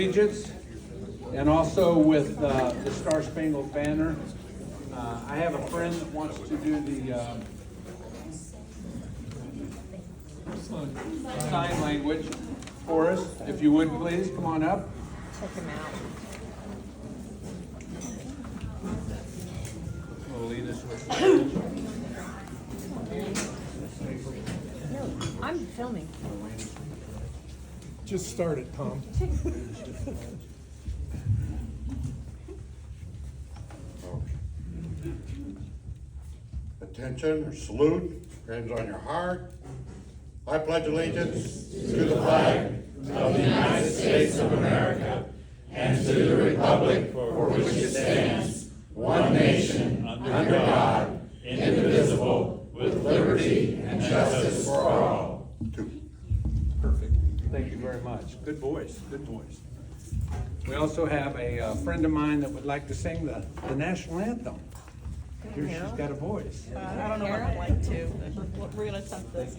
Allegiance, and also with the Star Spangled Banner. I have a friend that wants to do the sign language for us. If you would please, come on up. Check him out. Will lead us with No, I'm filming. Just start it, Tom. Attention or salute, hands on your heart. I pledge allegiance to the flag of the United States of America and to the republic for which it stands, one nation, under God, indivisible, with liberty and justice for all. Perfect. Thank you very much. Good voice. Good voice. We also have a friend of mine that would like to sing the national anthem. Here she's got a voice. I don't know what I'd like to, but we're gonna attempt this.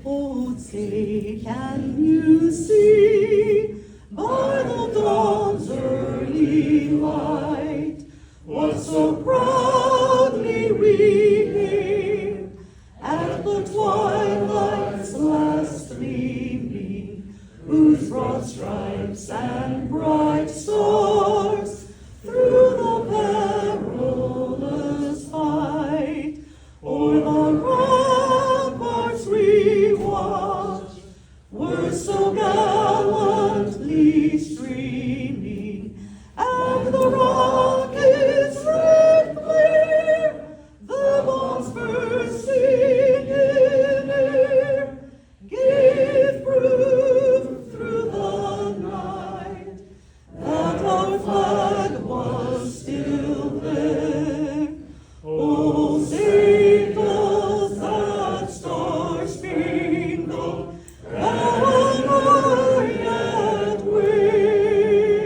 Oh, say, can you see by the dawn's early light what so proudly we hailed at the twilight's last gleaming, whose broad stripes and bright stars through the perilous fight o'er the ramparts we watched were so gallantly streaming, and the rockets' red glare, the bombs bursting in air, gave proof through the night that our flag was still there. Oh, say does that star-spangled banner yet wave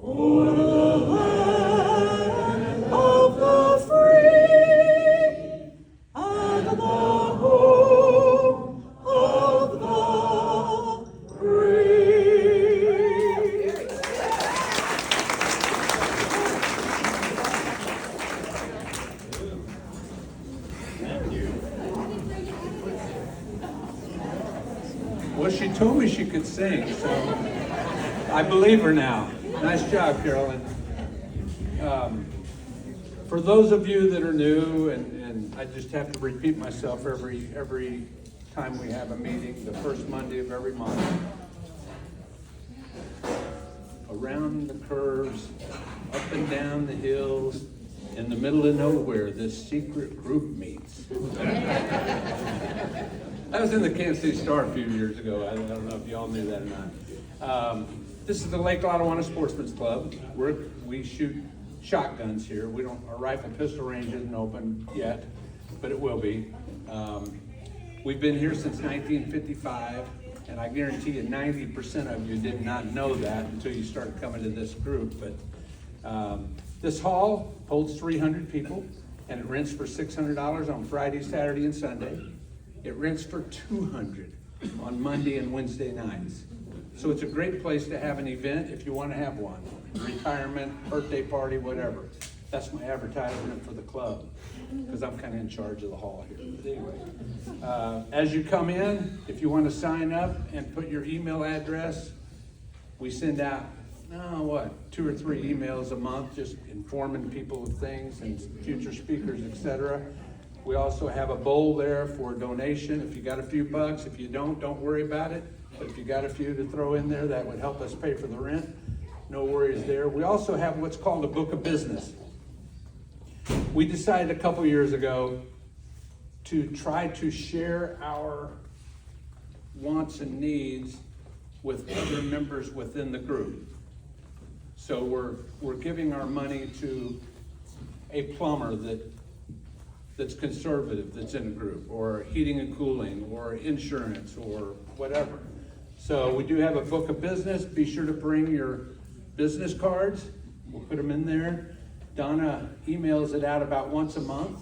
o'er the land of the free and the home of the brave. Well, she told me she could sing, so I believe her now. Nice job, Carolyn. For those of you that are new, and I just have to repeat myself every time we have a meeting, the first Monday of every month, around the curves, up and down the hills, in the middle of nowhere, this secret group meets. I was in the Kansas City Star a few years ago. I don't know if y'all knew that or not. This is the Lake Lottawanna Sportsman's Club. We shoot shotguns here. Our rifle pistol range isn't open yet, but it will be. We've been here since 1955, and I guarantee you 90% of you did not know that until you started coming to this group. But this hall holds 300 people, and it rents for $600 on Friday, Saturday, and Sunday. It rents for $200 on Monday and Wednesday nights. So it's a great place to have an event if you want to have one. Retirement, birthday party, whatever. That's my advertisement for the club, because I'm kind of in charge of the hall here. But anyway, as you come in, if you want to sign up and put your email address, we send out, 2 or 3 emails a month, just informing people of things and future speakers, etc. We also have a bowl there for donation. If you got a few bucks, if you don't worry about it. But if you got a few to throw in there, that would help us pay for the rent. No worries there. We also have what's called a book of business. We decided a couple years ago to try to share our wants and needs with other members within the group. So we're giving our money to a plumber that's conservative, that's in a group, or heating and cooling, or insurance, or whatever. So we do have a book of business. Be sure to bring your business cards. We'll put them in there. Donna emails it out about once a month,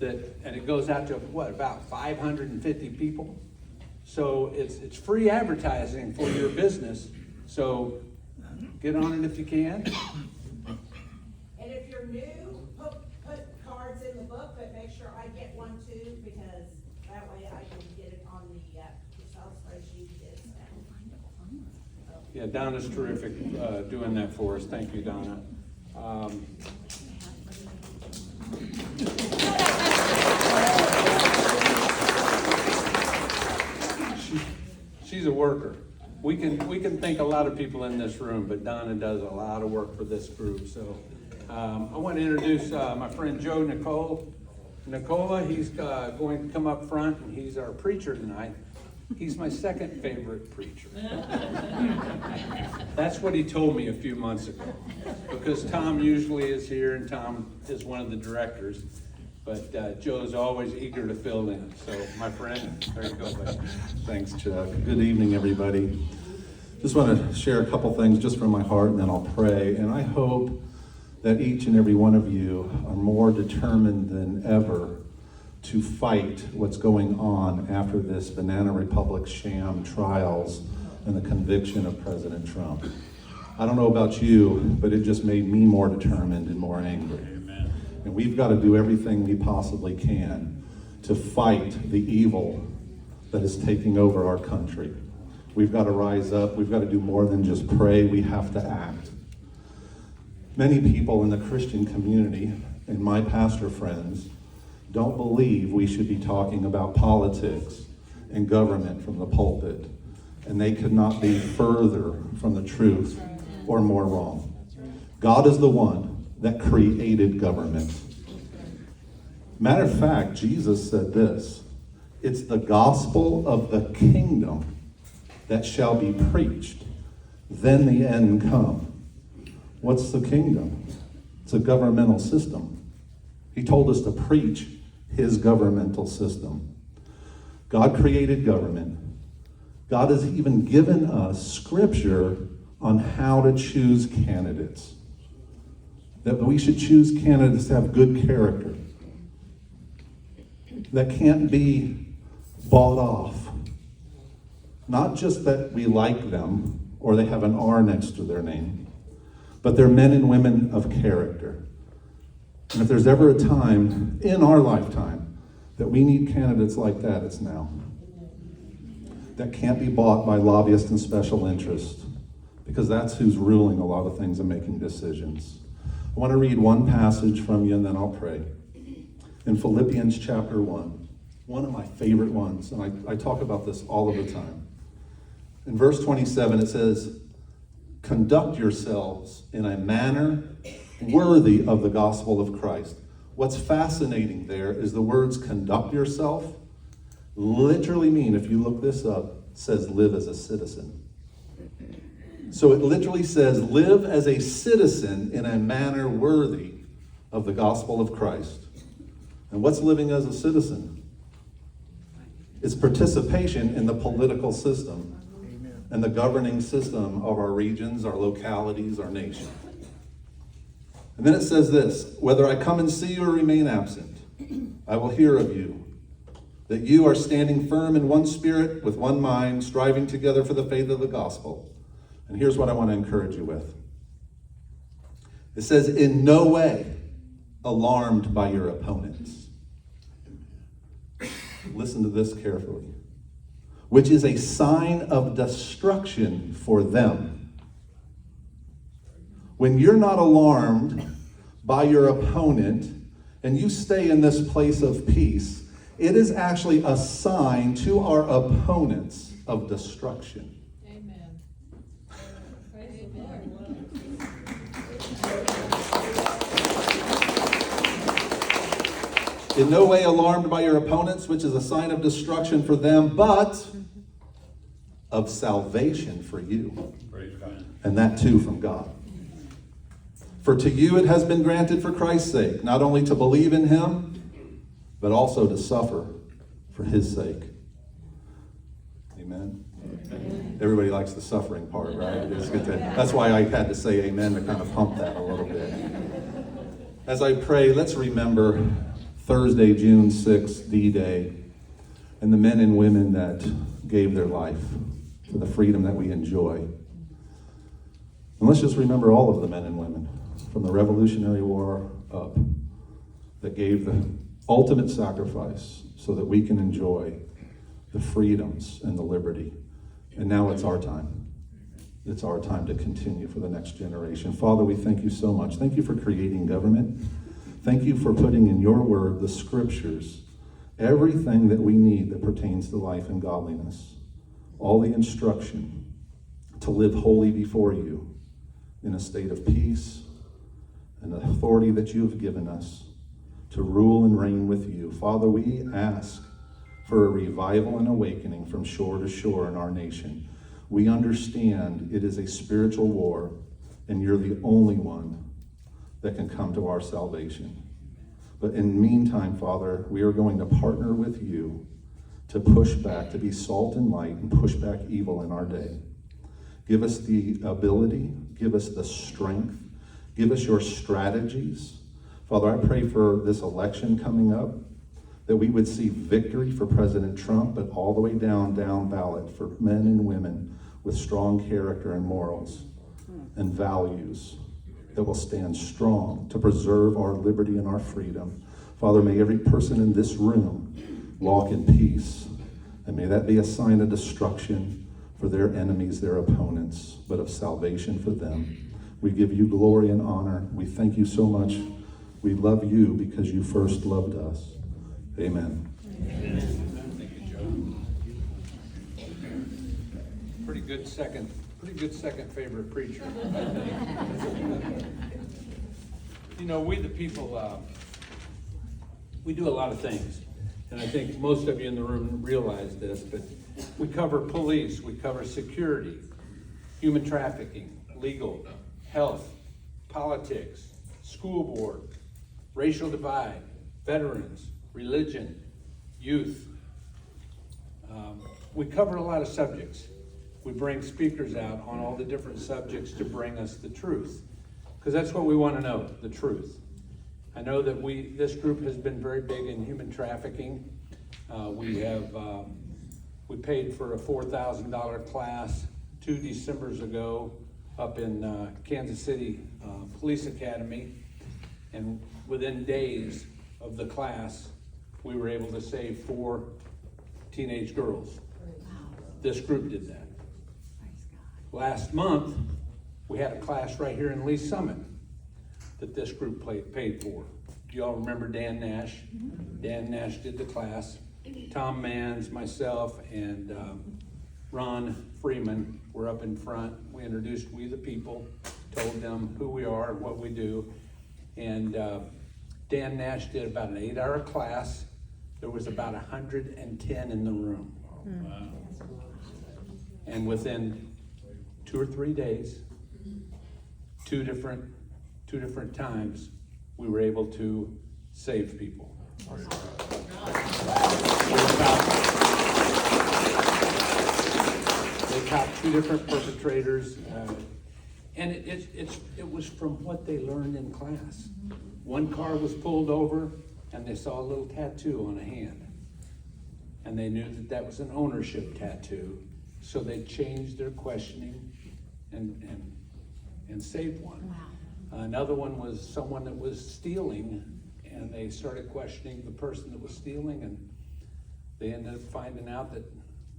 and it goes out to about 550 people. So it's free advertising for your business. So get on it if you can. And if you're new, put cards in the book, but make sure I get one too, because that way I can get it on the Excel spreadsheet. Yeah, Donna's terrific doing that for us. Thank you, Donna. She's a worker. We can think a lot of people in this room, but Donna does a lot of work for this group. So I want to introduce my friend Joe Nicola. He's going to come up front, and he's our preacher tonight. He's my second favorite preacher. That's what he told me a few months ago, because Tom usually is here, and Tom is one of the directors. But Joe's always eager to fill in. So, my friend, there you go, buddy. Thanks, Chuck. Good evening, everybody. Just want to share a couple things just from my heart, and then I'll pray. And I hope that each and every one of you are more determined than ever to fight what's going on after this Banana Republic sham trials and the conviction of President Trump. I don't know about you, but it just made me more determined and more angry. Amen. And we've got to do everything we possibly can to fight the evil that is taking over our country. We've got to rise up. We've got to do more than just pray. We have to act. Many people in the Christian community and my pastor friends don't believe we should be talking about politics and government from the pulpit. And they could not be further from the truth or more wrong. God is the one that created government. Matter of fact, Jesus said this: it's the gospel of the kingdom that shall be preached, then the end come. What's the kingdom? It's a governmental system. He told us to preach his governmental system. God created government. God has even given us scripture on how to choose candidates. That we should choose candidates that have good character, that can't be bought off. Not just that we like them or they have an R next to their name, but they're men and women of character. And if there's ever a time in our lifetime that we need candidates like that, it's now. That can't be bought by lobbyists and special interests, because that's who's ruling a lot of things and making decisions. I want to read one passage from you and then I'll pray. In Philippians chapter 1, one of my favorite ones, and I talk about this all of the time. In verse 27, it says, "Conduct yourselves in a manner worthy of the gospel of Christ." What's fascinating there is the words "conduct yourself" literally mean, if you look this up, says live as a citizen. So it literally says live as a citizen in a manner worthy of the gospel of Christ. And what's living as a citizen? It's participation in the political system and the governing system of our regions, our localities, our nation. And then it says this: whether I come and see you or remain absent, I will hear of you, that you are standing firm in one spirit, with one mind, striving together for the faith of the gospel. And here's what I want to encourage you with. It says, in no way alarmed by your opponents. Listen to this carefully. Which is a sign of destruction for them. When you're not alarmed by your opponent and you stay in this place of peace, it is actually a sign to our opponents of destruction. Amen. In no way alarmed by your opponents, which is a sign of destruction for them, but of salvation for you. Praise God. And that too from God. For to you it has been granted for Christ's sake, not only to believe in him, but also to suffer for his sake. Amen. Everybody likes the suffering part, right? It's good to, that's why I had to say amen to kind of pump that a little bit. As I pray, let's remember Thursday, June 6th, D-Day. and the men and women that gave their life for the freedom that we enjoy. And let's just remember all of the men and women from the Revolutionary War up that gave the ultimate sacrifice so that we can enjoy the freedoms and the liberty. And now it's our time. It's our time to continue for the next generation. Father, we thank you so much. Thank you for creating government. Thank you for putting in your word, the scriptures, everything that we need that pertains to life and godliness. All the instruction to live holy before you in a state of peace and the authority that you have given us to rule and reign with you. Father, we ask for a revival and awakening from shore to shore in our nation. We understand it is a spiritual war, and you're the only one that can come to our salvation. But in the meantime, Father, we are going to partner with you to push back, to be salt and light, and push back evil in our day. Give us the ability, give us the strength, give us your strategies. Father, I pray for this election coming up, that we would see victory for President Trump, but all the way down ballot for men and women with strong character and morals and values that will stand strong to preserve our liberty and our freedom. Father, may every person in this room walk in peace, and may that be a sign of destruction for their enemies, their opponents, but of salvation for them. We give you glory and honor. We thank you so much. We love you because you first loved us. Amen. Thank you, Joe. Pretty good second favorite preacher. You know, we the people, we do a lot of things. And I think most of you in the room realize this, but we cover police, we cover security, human trafficking, legal, health, politics, school board, racial divide, veterans, religion, youth. We cover a lot of subjects. We bring speakers out on all the different subjects to bring us the truth, because that's what we want to know, the truth. I know that this group has been very big in human trafficking. We paid for a $4,000 class 2 Decembers ago up in Kansas City Police Academy, and within days of the class, we were able to save 4 teenage girls. This group did that. Last month, we had a class right here in Lee Summit that this group paid for. Do y'all remember Dan Nash? Dan Nash did the class. Tom Mans, myself, and Ron Freeman were up in front. We introduced We the People, told them who we are and what we do. And Dan Nash did about an 8-hour class. There was about 110 in the room. Wow. And within 2 or 3 days, two different times, we were able to save people. They caught 2 different perpetrators, and it was from what they learned in class. One car was pulled over, and they saw a little tattoo on a hand, and they knew that that was an ownership tattoo, so they changed their questioning and saved one. Wow. Another one was someone that was stealing, and they started questioning the person that was stealing, and they ended up finding out that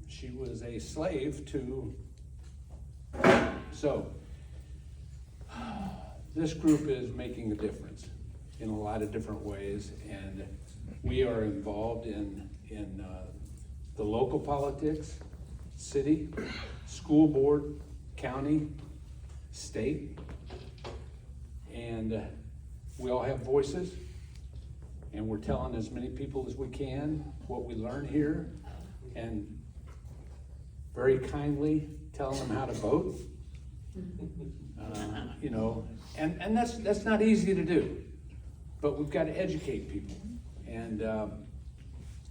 she was a slave to. So this group is making a difference in a lot of different ways, and we are involved in the local politics, city, school board, county, state, and we all have voices, and we're telling as many people as we can what we learn here, and very kindly telling them how to vote. You know, and that's not easy to do, but we've got to educate people, and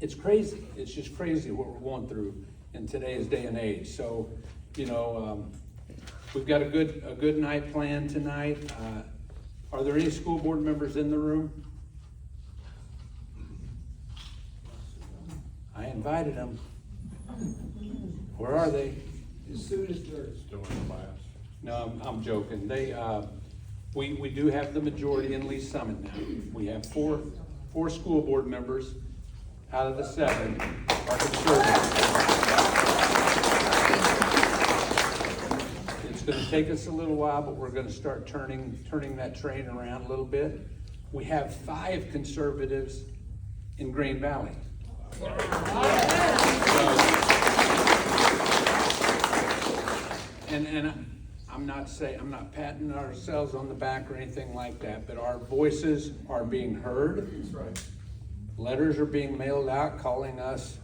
it's crazy. It's just crazy what we're going through in today's day and age. So, you know, we've got a good night planned tonight. Are there any school board members in the room? I invited them. Where are they? As soon as they're still in class. No, I'm joking. We do have the majority in Lee Summit now. We have four school board members out of the 7 are conservative. It's gonna take us a little while, but we're gonna start turning that train around a little bit. We have 5 conservatives in Green Valley. And I'm not patting ourselves on the back or anything like that, but our voices are being heard. That's right. Letters are being mailed out calling us.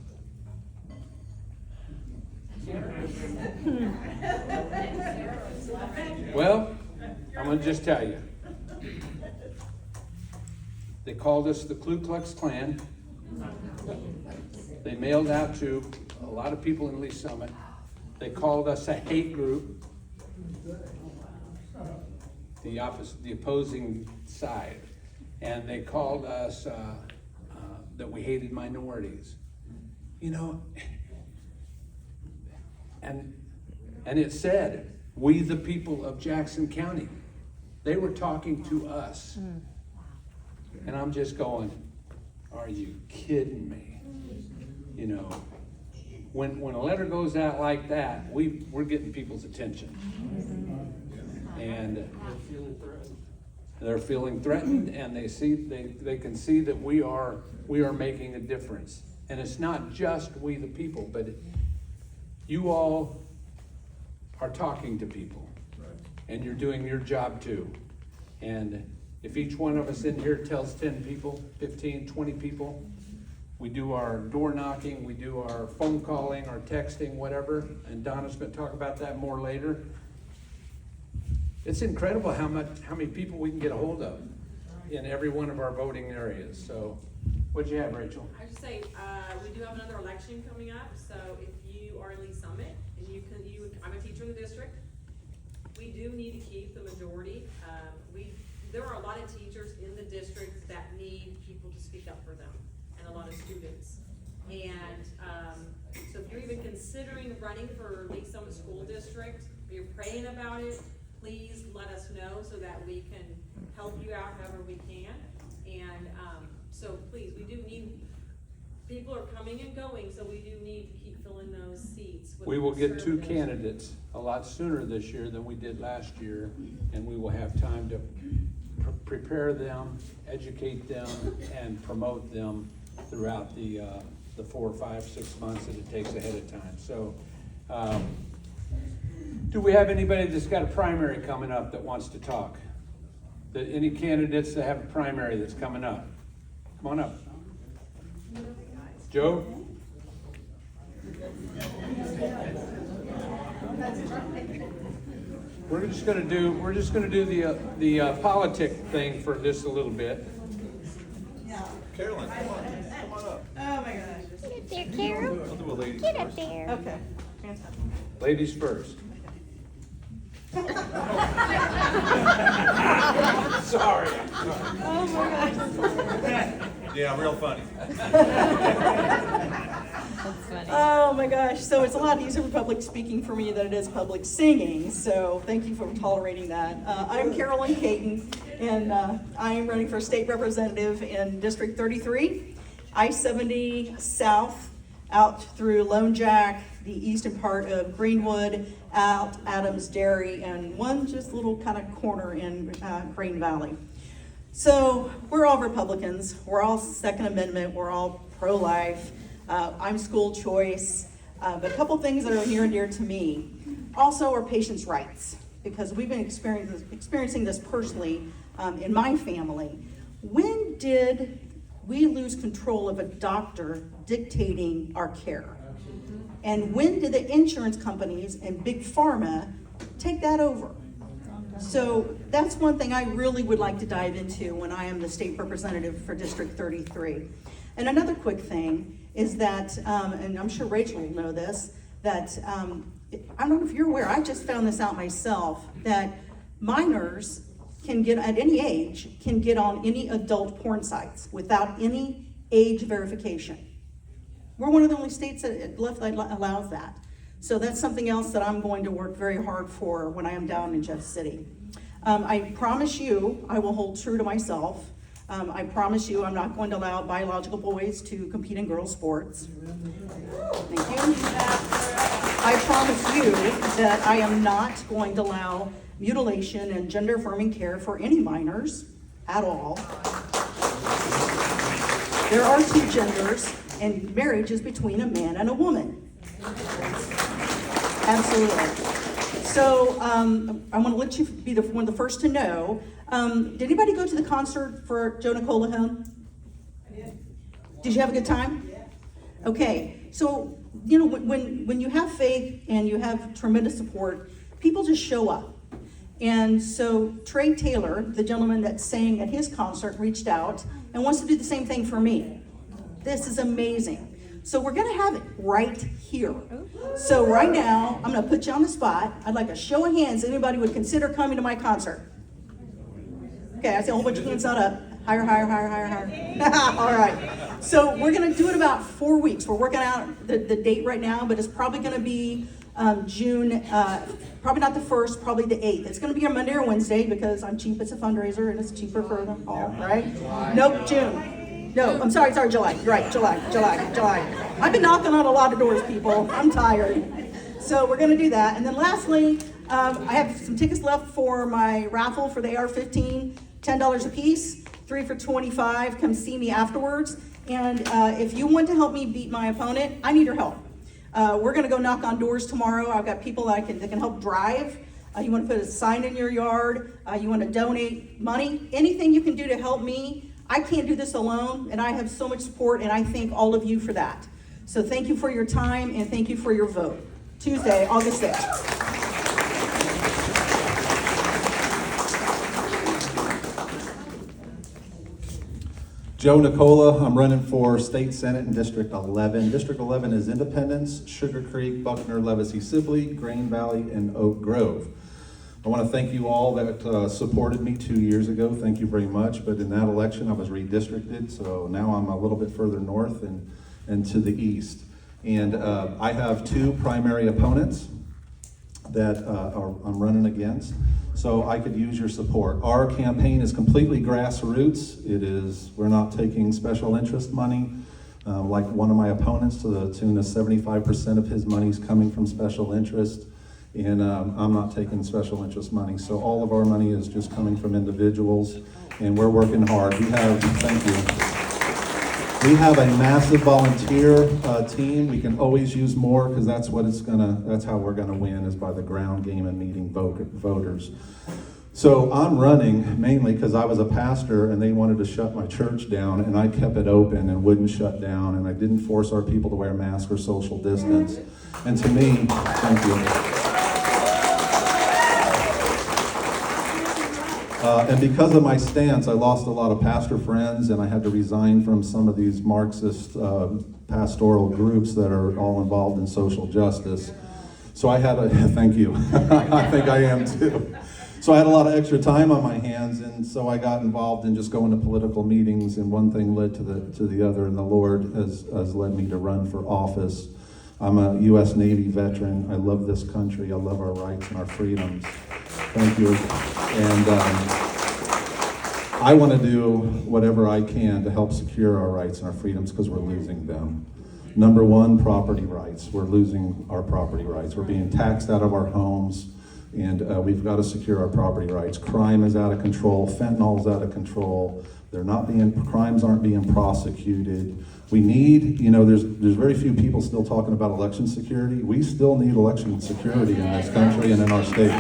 Well, I'm gonna just tell you. They called us the Ku Klux Klan. They mailed out to a lot of people in Lee Summit. They called us a hate group. The opposing side. And they called us that we hated minorities. You know, and it said, we the people of Jackson County. They were talking to us. And I'm just going, are you kidding me? You know, when a letter goes out like that, we're getting people's attention. And they're feeling threatened, and they can see that we are making a difference. And it's not just we the people, but you all are talking to people, and you're doing your job too. And if each one of us in here tells 10 people, 15, 20 people, we do our door knocking, we do our phone calling, our texting, whatever, and Donna's gonna talk about that more later. It's incredible how many people we can get a hold of in every one of our voting areas. So, what'd you have, Rachel? I just say, we do have another election coming up, so if you are in Lee Summit, and I'm a teacher in the district, we do need to keep the majority. There are a lot of teachers in the district that need people to speak up for them, and a lot of students. And, so if you're even considering running for Lee Summit School District, or you're praying about it, please let us know so that we can help you out however we can. And, so please, we do need, people are coming and going, so we do need to keep filling those seats. with We will get 2 conservatives. candidates a lot sooner this year than we did last year, and we will have time to prepare them, educate them, and promote them throughout the 4, 5, 6 months that it takes ahead of time. So, do we have anybody that's got a primary coming up that wants to talk? Any candidates that have a primary that's coming up? Come on up. Joe? We're just gonna do the politic thing for just a little bit. Carolyn, come on up. Oh my gosh. Get up there, Carol. I'll do a lady Get up first. there. Okay. Fantastic. Ladies first. Sorry. Oh my gosh. Yeah, real funny. That's funny. Oh my gosh. So it's a lot easier for public speaking for me than it is public singing. So thank you for tolerating that. I'm Carolyn Caton, and I am running for state representative in District 33, I-70 South, out through Lone Jack, the eastern part of Greenwood, out Adams Dairy, and one just little kind of corner in Green Valley. So we're all Republicans, we're all Second Amendment, we're all pro-life, I'm school choice, but a couple things that are near and dear to me also are patients' rights, because we've been experiencing this personally in my family. When did we lose control of a doctor dictating our care? And when did the insurance companies and big pharma take that over? So that's one thing I really would like to dive into when I am the state representative for District 33. And another quick thing is that, and I'm sure Rachel will know this, that I don't know if you're aware, I just found this out myself, that minors can get, at any age, can get on any adult porn sites without any age verification. We're one of the only states that left that allows that. So that's something else that I'm going to work very hard for when I am down in Jeff City. I promise you, I will hold true to myself. I promise you, I'm not going to allow biological boys to compete in girls' sports. Thank you. I promise you that I am not going to allow mutilation and gender-affirming care for any minors at all. There are two genders, and marriage is between a man and a woman. Absolutely. So I want to let you be one of the first to know. Did anybody go to the concert for Joe Nicolahan? I did. Did you have a good time? Yeah. Okay. So, you know, when you have faith and you have tremendous support, people just show up. And so Trey Taylor, the gentleman that sang at his concert, reached out and wants to do the same thing for me. This is amazing. So we're gonna have it right here. So right now, I'm gonna put you on the spot. I'd like a show of hands, anybody would consider coming to my concert. Okay, I see a whole bunch of hands not up. Higher, higher, higher, higher, higher. All right. So we're gonna do it about 4 weeks. We're working out the date right now, but it's probably gonna be June, probably not the 1st, probably the 8th. It's gonna be on Monday or Wednesday because I'm cheap. It's a fundraiser and it's cheaper for them all, right? Nope, June. No, I'm sorry, July. You're right, July. I've been knocking on a lot of doors, people. I'm tired. So we're gonna do that. And then lastly, I have some tickets left for my raffle for the AR-15, $10 a piece, 3 for $25. Come see me afterwards. And if you want to help me beat my opponent, I need your help. We're gonna go knock on doors tomorrow. I've got people that can help drive. You wanna put a sign in your yard, you wanna donate money, anything you can do to help me. I can't do this alone, and I have so much support, and I thank all of you for that. So thank you for your time, and thank you for your vote. Tuesday, August 6th. Joe Nicola, I'm running for State Senate in District 11. District 11 is Independence, Sugar Creek, Buckner, Levacy, Sibley, Grain Valley, and Oak Grove. I want to thank you all that supported me 2 years ago. Thank you very much. But in that election, I was redistricted, so now I'm a little bit further north and to the east. And I have 2 primary opponents that I'm running against, so I could use your support. Our campaign is completely grassroots. We're not taking special interest money like one of my opponents, to the tune of 75% of his money is coming from special interest. And I'm not taking special interest money. So all of our money is just coming from individuals, and we're working hard. We have a massive volunteer team. We can always use more because that's how we're gonna win, is by the ground game and meeting voters. So I'm running mainly because I was a pastor and they wanted to shut my church down, and I kept it open and wouldn't shut down, and I didn't force our people to wear masks or social distance. And to me, thank you. And because of my stance, I lost a lot of pastor friends, and I had to resign from some of these Marxist pastoral groups that are all involved in social justice. So I had thank you. I think I am too. So I had a lot of extra time on my hands, and so I got involved in just going to political meetings, and one thing led to the other, and the Lord has led me to run for office. I'm a U.S. Navy veteran. I love this country. I love our rights and our freedoms. Thank you. And I want to do whatever I can to help secure our rights and our freedoms, because we're losing them. Number one, property rights. We're losing our property rights. We're being taxed out of our homes, and we've got to secure our property rights. Crime is out of control. Fentanyl is out of control. Crimes aren't being prosecuted. We need, there's very few people still talking about election security. We still need election security in this country and in our state.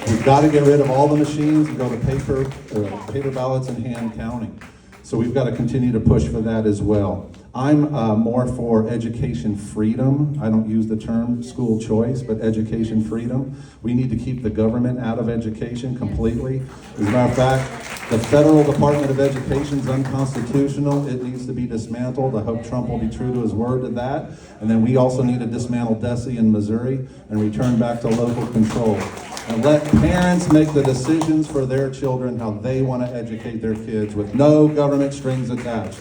We've got to get rid of all the machines and go to paper ballots and hand counting. So we've got to continue to push for that as well. I'm more for education freedom. I don't use the term school choice, but education freedom. We need to keep the government out of education completely. As a matter of fact, the federal Department of Education is unconstitutional. It needs to be dismantled. I hope Trump will be true to his word to that. And then we also need to dismantle DESE in Missouri and return back to local control. And let parents make the decisions for their children, how they want to educate their kids with no government strings attached.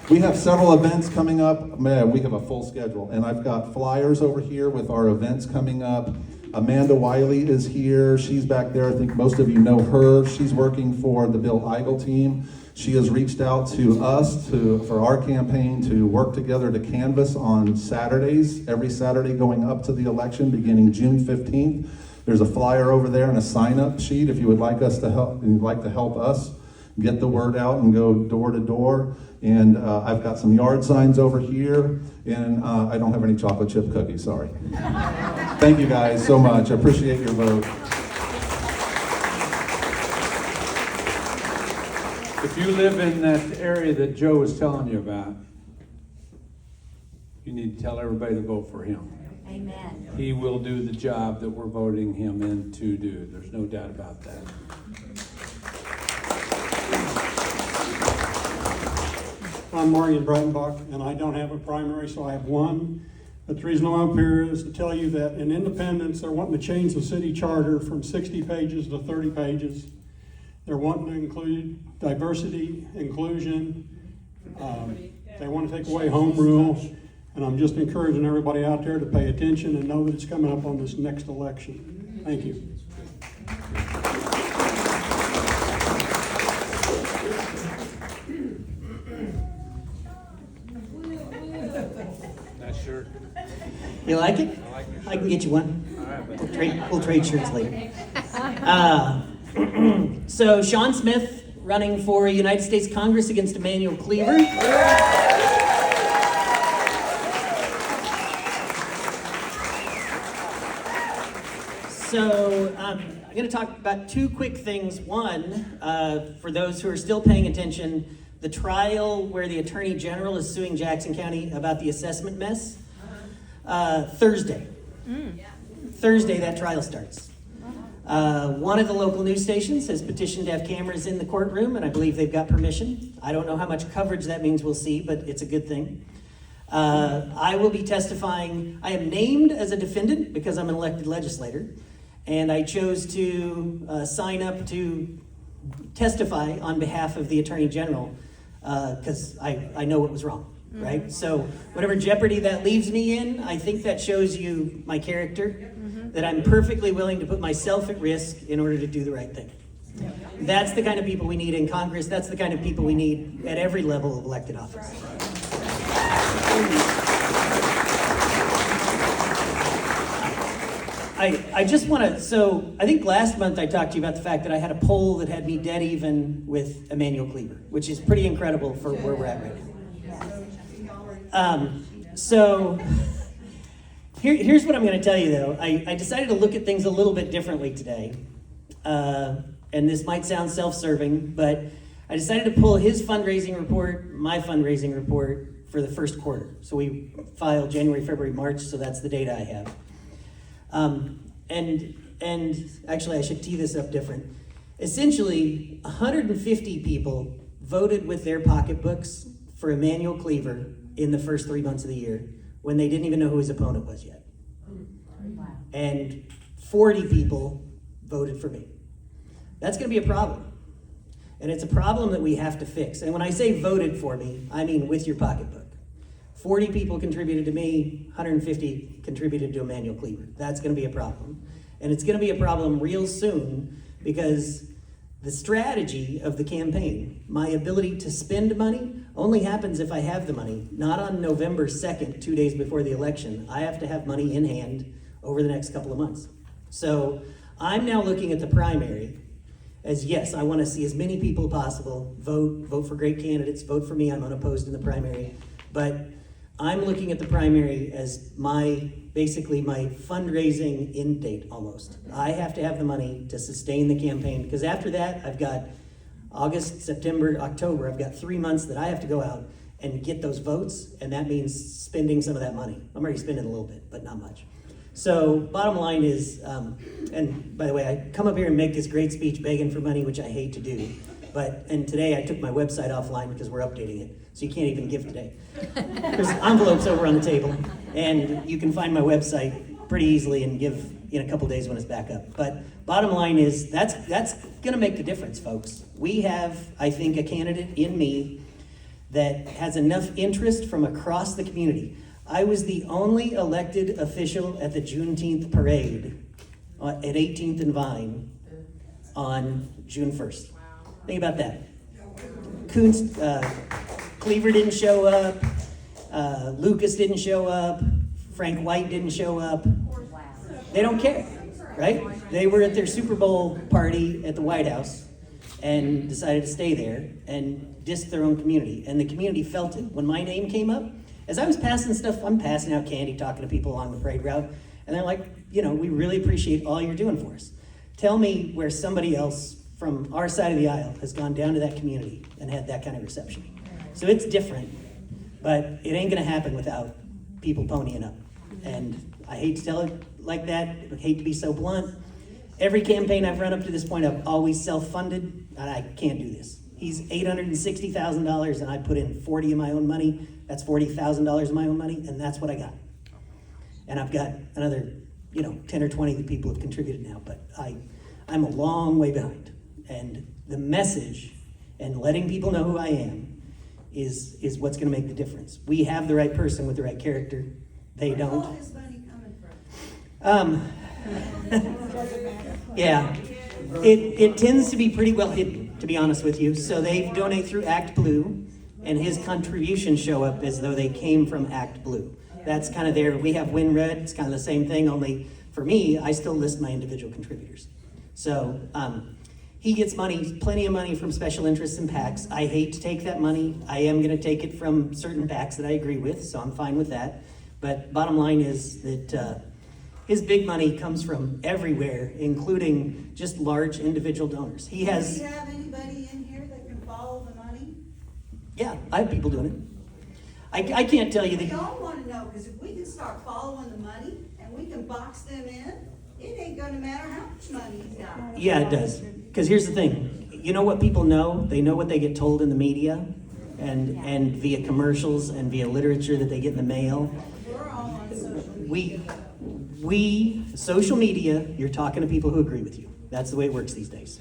We have several events coming up. Man, we have a full schedule. And I've got flyers over here with our events coming up. Amanda Wiley is here. She's back there. I think most of you know her. She's working for the Bill Eigel team. She has reached out to us for our campaign to work together to canvass on Saturdays, every Saturday going up to the election beginning June 15th. There's a flyer over there and a sign-up sheet if you would like us to help, and you'd like to help us get the word out and go door to door. And I've got some yard signs over here, and I don't have any chocolate chip cookies, sorry. Thank you guys so much. I appreciate your vote. If you live in that area that Joe was telling you about, you need to tell everybody to vote for him. Amen. He will do the job that we're voting him in to do. There's no doubt about that. I'm Marion Breitenbach, and I don't have a primary, so I have one. But the reason I'm up here is to tell you that in Independence, they're wanting to change the city charter from 60 pages to 30 pages. They're wanting to include diversity, inclusion. They want to take away home rule. And I'm just encouraging everybody out there to pay attention and know that it's coming up on this next election. Thank you. Nice shirt. You like it? I like your shirt. I can get you one. All right, but We'll trade shirts later. So Sean Smith running for United States Congress against Emmanuel Cleaver. So I'm going to talk about two quick things. One, for those who are still paying attention, the trial where the Attorney General is suing Jackson County about the assessment mess, Thursday. Thursday, that trial starts. One of the local news stations has petitioned to have cameras in the courtroom, and I believe they've got permission. I don't know how much coverage that means, we'll see, but it's a good thing. I will be testifying. I am named as a defendant because I'm an elected legislator, and I chose to sign up to testify on behalf of the Attorney General because I know what was wrong, right? So whatever jeopardy that leaves me in, I think that shows you my character, that I'm perfectly willing to put myself at risk in order to do the right thing. That's the kind of people we need in Congress. That's the kind of people we need at every level of elected office. I just want to, so I think last month I talked to you about the fact that I had a poll that had me dead even with Emmanuel Cleaver, which is pretty incredible for where we're at right now. So here's what I'm going to tell you though. I decided to look at things a little bit differently today. And this might sound self-serving, but I decided to pull his fundraising report, my fundraising report for the first quarter. So we filed January, February, March, so that's the data I have. And actually I should tee this up different. Essentially, 150 people voted with their pocketbooks for Emmanuel Cleaver in the first 3 months of the year when they didn't even know who his opponent was yet. And 40 people voted for me. That's gonna be a problem. And it's a problem that we have to fix. And when I say voted for me, I mean with your pocketbook. 40 people contributed to me, 150 contributed to Emmanuel Cleaver. That's gonna be a problem. And it's gonna be a problem real soon because the strategy of the campaign, my ability to spend money, only happens if I have the money, not on November 2nd, 2 days before the election. I have to have money in hand over the next couple of months. So I'm now looking at the primary as, yes, I want to see as many people possible vote for great candidates, vote for me. I'm unopposed in the primary. But I'm looking at the primary as basically my fundraising end date almost. I have to have the money to sustain the campaign because after that, I've got August, September, October. I've got 3 months that I have to go out and get those votes, and that means spending some of that money. I'm already spending a little bit, but not much. So bottom line is, and by the way, I come up here and make this great speech begging for money, which I hate to do. And today I took my website offline because we're updating it. So you can't even give today. There's envelopes over on the table, and you can find my website pretty easily and give in a couple days when it's back up. But bottom line is, that's gonna make the difference, folks. We have, I think, a candidate in me that has enough interest from across the community. I was the only elected official at the Juneteenth parade at 18th and Vine on June 1st. Think about that. Cleaver didn't show up, Lucas didn't show up, Frank White didn't show up. They don't care, right? They were at their Super Bowl party at the White House and decided to stay there and diss their own community. And the community felt it. When my name came up, as I was passing stuff, I'm passing out candy, talking to people along the parade route, and they're like, we really appreciate all you're doing for us. Tell me where somebody else from our side of the aisle has gone down to that community and had that kind of reception. So it's different, but it ain't gonna happen without people ponying up. And I hate to tell it like that, I hate to be so blunt. Every campaign I've run up to this point, I've always self-funded, and I can't do this. He's $860,000, and I put in 40 of my own money. That's $40,000 of my own money, and that's what I got. And I've got another, 10 or 20 that people have contributed now, but I'm a long way behind. And the message and letting people know who I am is what's gonna make the difference. We have the right person with the right character. They don't. Where's all this money coming from? Yeah, it tends to be pretty well hidden, to be honest with you. So they donate through Act Blue, and his contributions show up as though they came from Act Blue. That's kind of there. We have WinRed, it's kind of the same thing, only for me, I still list my individual contributors. So he gets money, plenty of money from special interests and PACs. I hate to take that money. I am gonna take it from certain PACs that I agree with, so I'm fine with that. But bottom line is that his big money comes from everywhere, including just large individual donors. Do you have anybody in here that can follow the money? Yeah, I have people doing it. I can't tell you We that. all want to know, because if we can start following the money and we can box them in, it ain't gonna matter how much money he's got. Yeah, it does. Because here's the thing. You know what people know? They know what they get told in the media and via commercials and via literature that they get in the mail. We're all on social media. Social media, you're talking to people who agree with you. That's the way it works these days.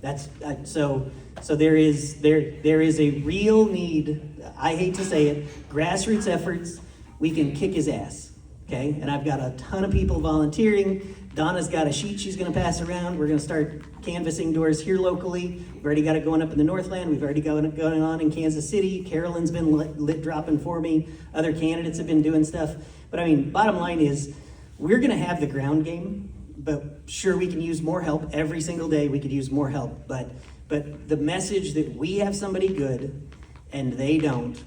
That's so there is a real need. I hate to say it, grassroots efforts. We can kick his ass, okay? And I've got a ton of people volunteering. Donna's got a sheet she's going to pass around. We're going to start canvassing doors here locally. We've already got it going up in the Northland. We've already got it going on in Kansas City. Carolyn's been lit dropping for me. Other candidates have been doing stuff. But I mean, bottom line is, we're going to have the ground game. But sure, we can use more help every single day. We could use more help. But the message that we have somebody good and they don't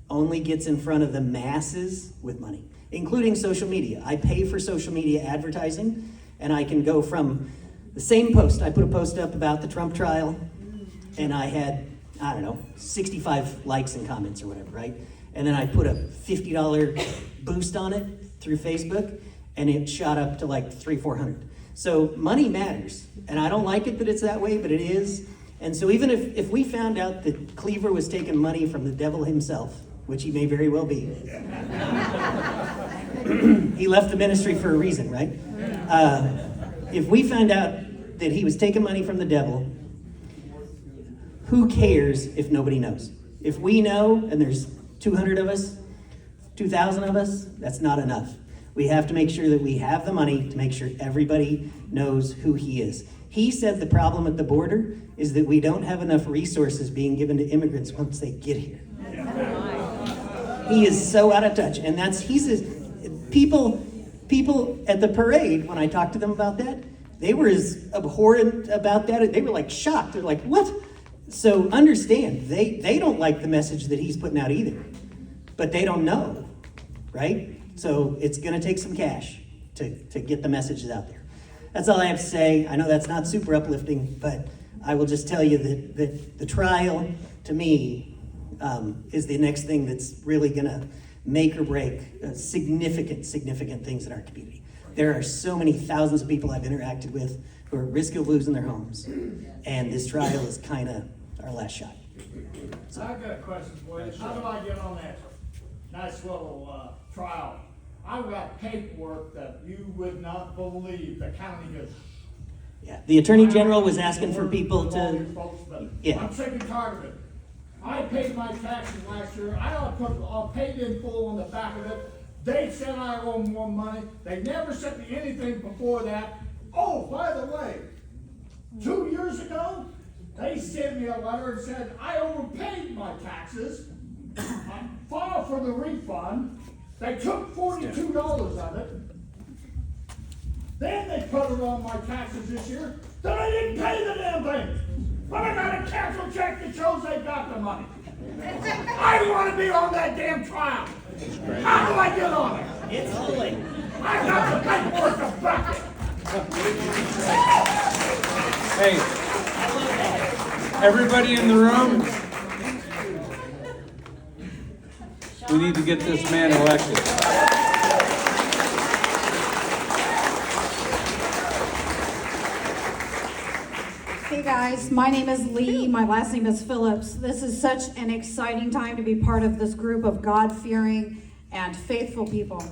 only gets in front of the masses with money, including social media. I pay for social media advertising, and I can go from the same post. I put a post up about the Trump trial, and I had, 65 likes and comments or whatever, right? And then I put a $50 boost on it through Facebook, and it shot up to like 400. So money matters, and I don't like it that it's that way, but it is. And so even if we found out that Cleaver was taking money from the devil himself, which he may very well be, he left the ministry for a reason, right? If we found out that he was taking money from the devil, who cares if nobody knows? If we know, and there's 200 of us, 2,000 of us, that's not enough. We have to make sure that we have the money to make sure everybody knows who he is. He said the problem at the border is that we don't have enough resources being given to immigrants once they get here. He is so out of touch, and people at the parade, when I talked to them about that, they were as abhorrent about that. They were like shocked. They're like, what? So understand, they don't like the message that he's putting out either, but they don't know, right? So it's gonna take some cash to get the messages out there. That's all I have to say. I know that's not super uplifting, but I will just tell you that the trial, to me, is the next thing that's really gonna make or break significant things in our community. There are so many thousands of people I've interacted with who are at risk of losing their homes, and this trial is kind of our last shot. So I've got a question for you. How do I get on that nice little trial? I've got paperwork that you would not believe the county does. Yeah, the Attorney General was asking for people to. I'm sick and tired of it. I paid my taxes last year. I paid in full on the back of it. They said I owe more money. They never sent me anything before that. Oh, by the way, 2 years ago, they sent me a letter and said I overpaid my taxes. I filed for the refund. They took $42 of it. Then they put it on my taxes this year. Then I didn't pay the damn thing. But I got a canceled check that shows they got the money. I want to be on that damn trial. How do I get on it? It's holy. I got the paperwork to back it. Hey, everybody in the room, we need to get this man elected. Hey guys, my name is Lee, my last name is Phillips. This is such an exciting time to be part of this group of God-fearing and faithful people.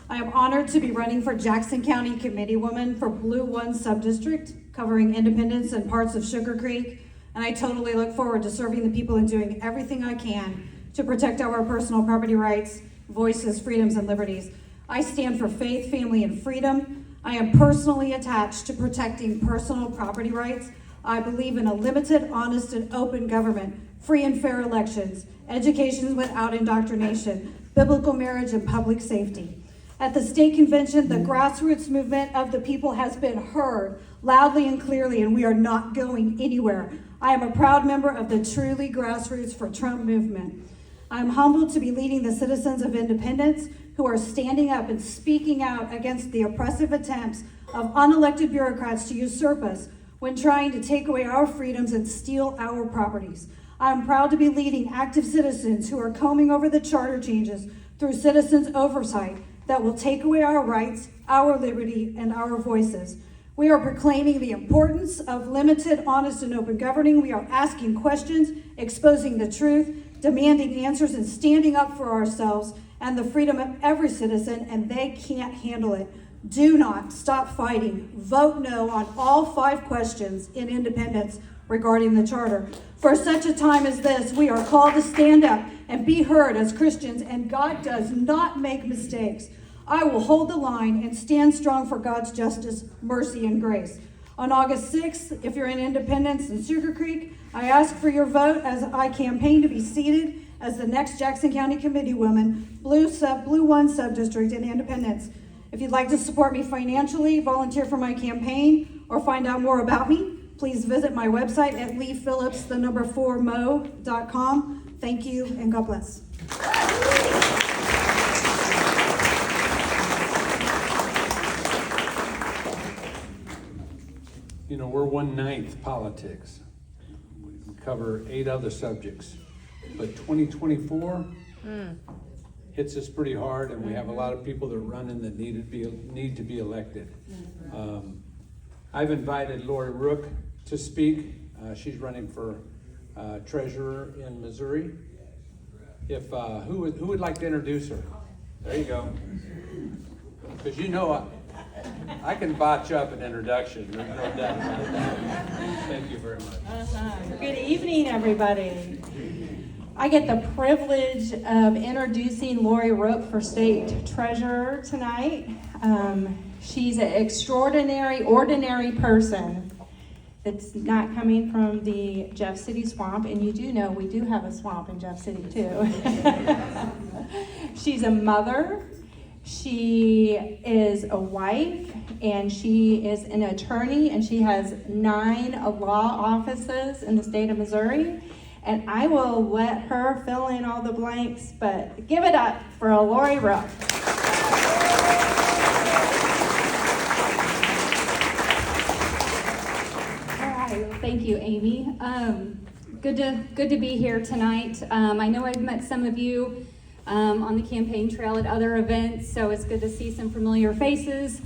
I am honored to be running for Jackson County Committeewoman for Blue 1 Subdistrict, covering Independence and parts of Sugar Creek, and I totally look forward to serving the people and doing everything I can to protect our personal property rights, voices, freedoms, and liberties. I stand for faith, family, and freedom. I am personally attached to protecting personal property rights. I believe in a limited, honest, and open government, free and fair elections, education without indoctrination, biblical marriage, and public safety. At the state convention, the grassroots movement of the people has been heard loudly and clearly, and we are not going anywhere. I am a proud member of the Truly Grassroots for Trump movement. I'm humbled to be leading the citizens of Independence who are standing up and speaking out against the oppressive attempts of unelected bureaucrats to usurp us when trying to take away our freedoms and steal our properties. I'm proud to be leading active citizens who are combing over the charter changes through citizens' oversight that will take away our rights, our liberty, and our voices. We are proclaiming the importance of limited, honest, and open governing. We are asking questions, exposing the truth, demanding answers, and standing up for ourselves and the freedom of every citizen, and they can't handle it. Do not stop fighting. Vote no on all 5 questions in Independence regarding the charter. For such a time as this, we are called to stand up and be heard as Christians, and God does not make mistakes. I will hold the line and stand strong for God's justice, mercy, and grace. On August 6th, if you're in Independence and Sugar Creek, I ask for your vote as I campaign to be seated as the next Jackson County Committeewoman, Blue 1 Subdistrict in Independence. If you'd like to support me financially, volunteer for my campaign, or find out more about me, please visit my website at leephillips4mo.com. Thank you, and God bless. You know, we're 1/9 politics. We cover 8 other subjects. But 2024 hits us pretty hard, and we have a lot of people that are running that need to be elected. I've invited Lori Rook to speak. She's running for treasurer in Missouri. If who would like to introduce her? There you go. Because you know I can botch up an introduction. There's no doubt about that. Thank you very much. Good evening, everybody. I get the privilege of introducing Lori Rook for state treasurer tonight. She's an extraordinary, ordinary person that's not coming from the Jeff City swamp, and you do know we do have a swamp in Jeff City too. She's a mother. She is a wife, and she is an attorney, and she has 9 law offices in the state of Missouri. And I will let her fill in all the blanks, but give it up for Lori Rook. All right, thank you, Amy. Good to be here tonight. I know I've met some of you on the campaign trail at other events, so it's good to see some familiar faces.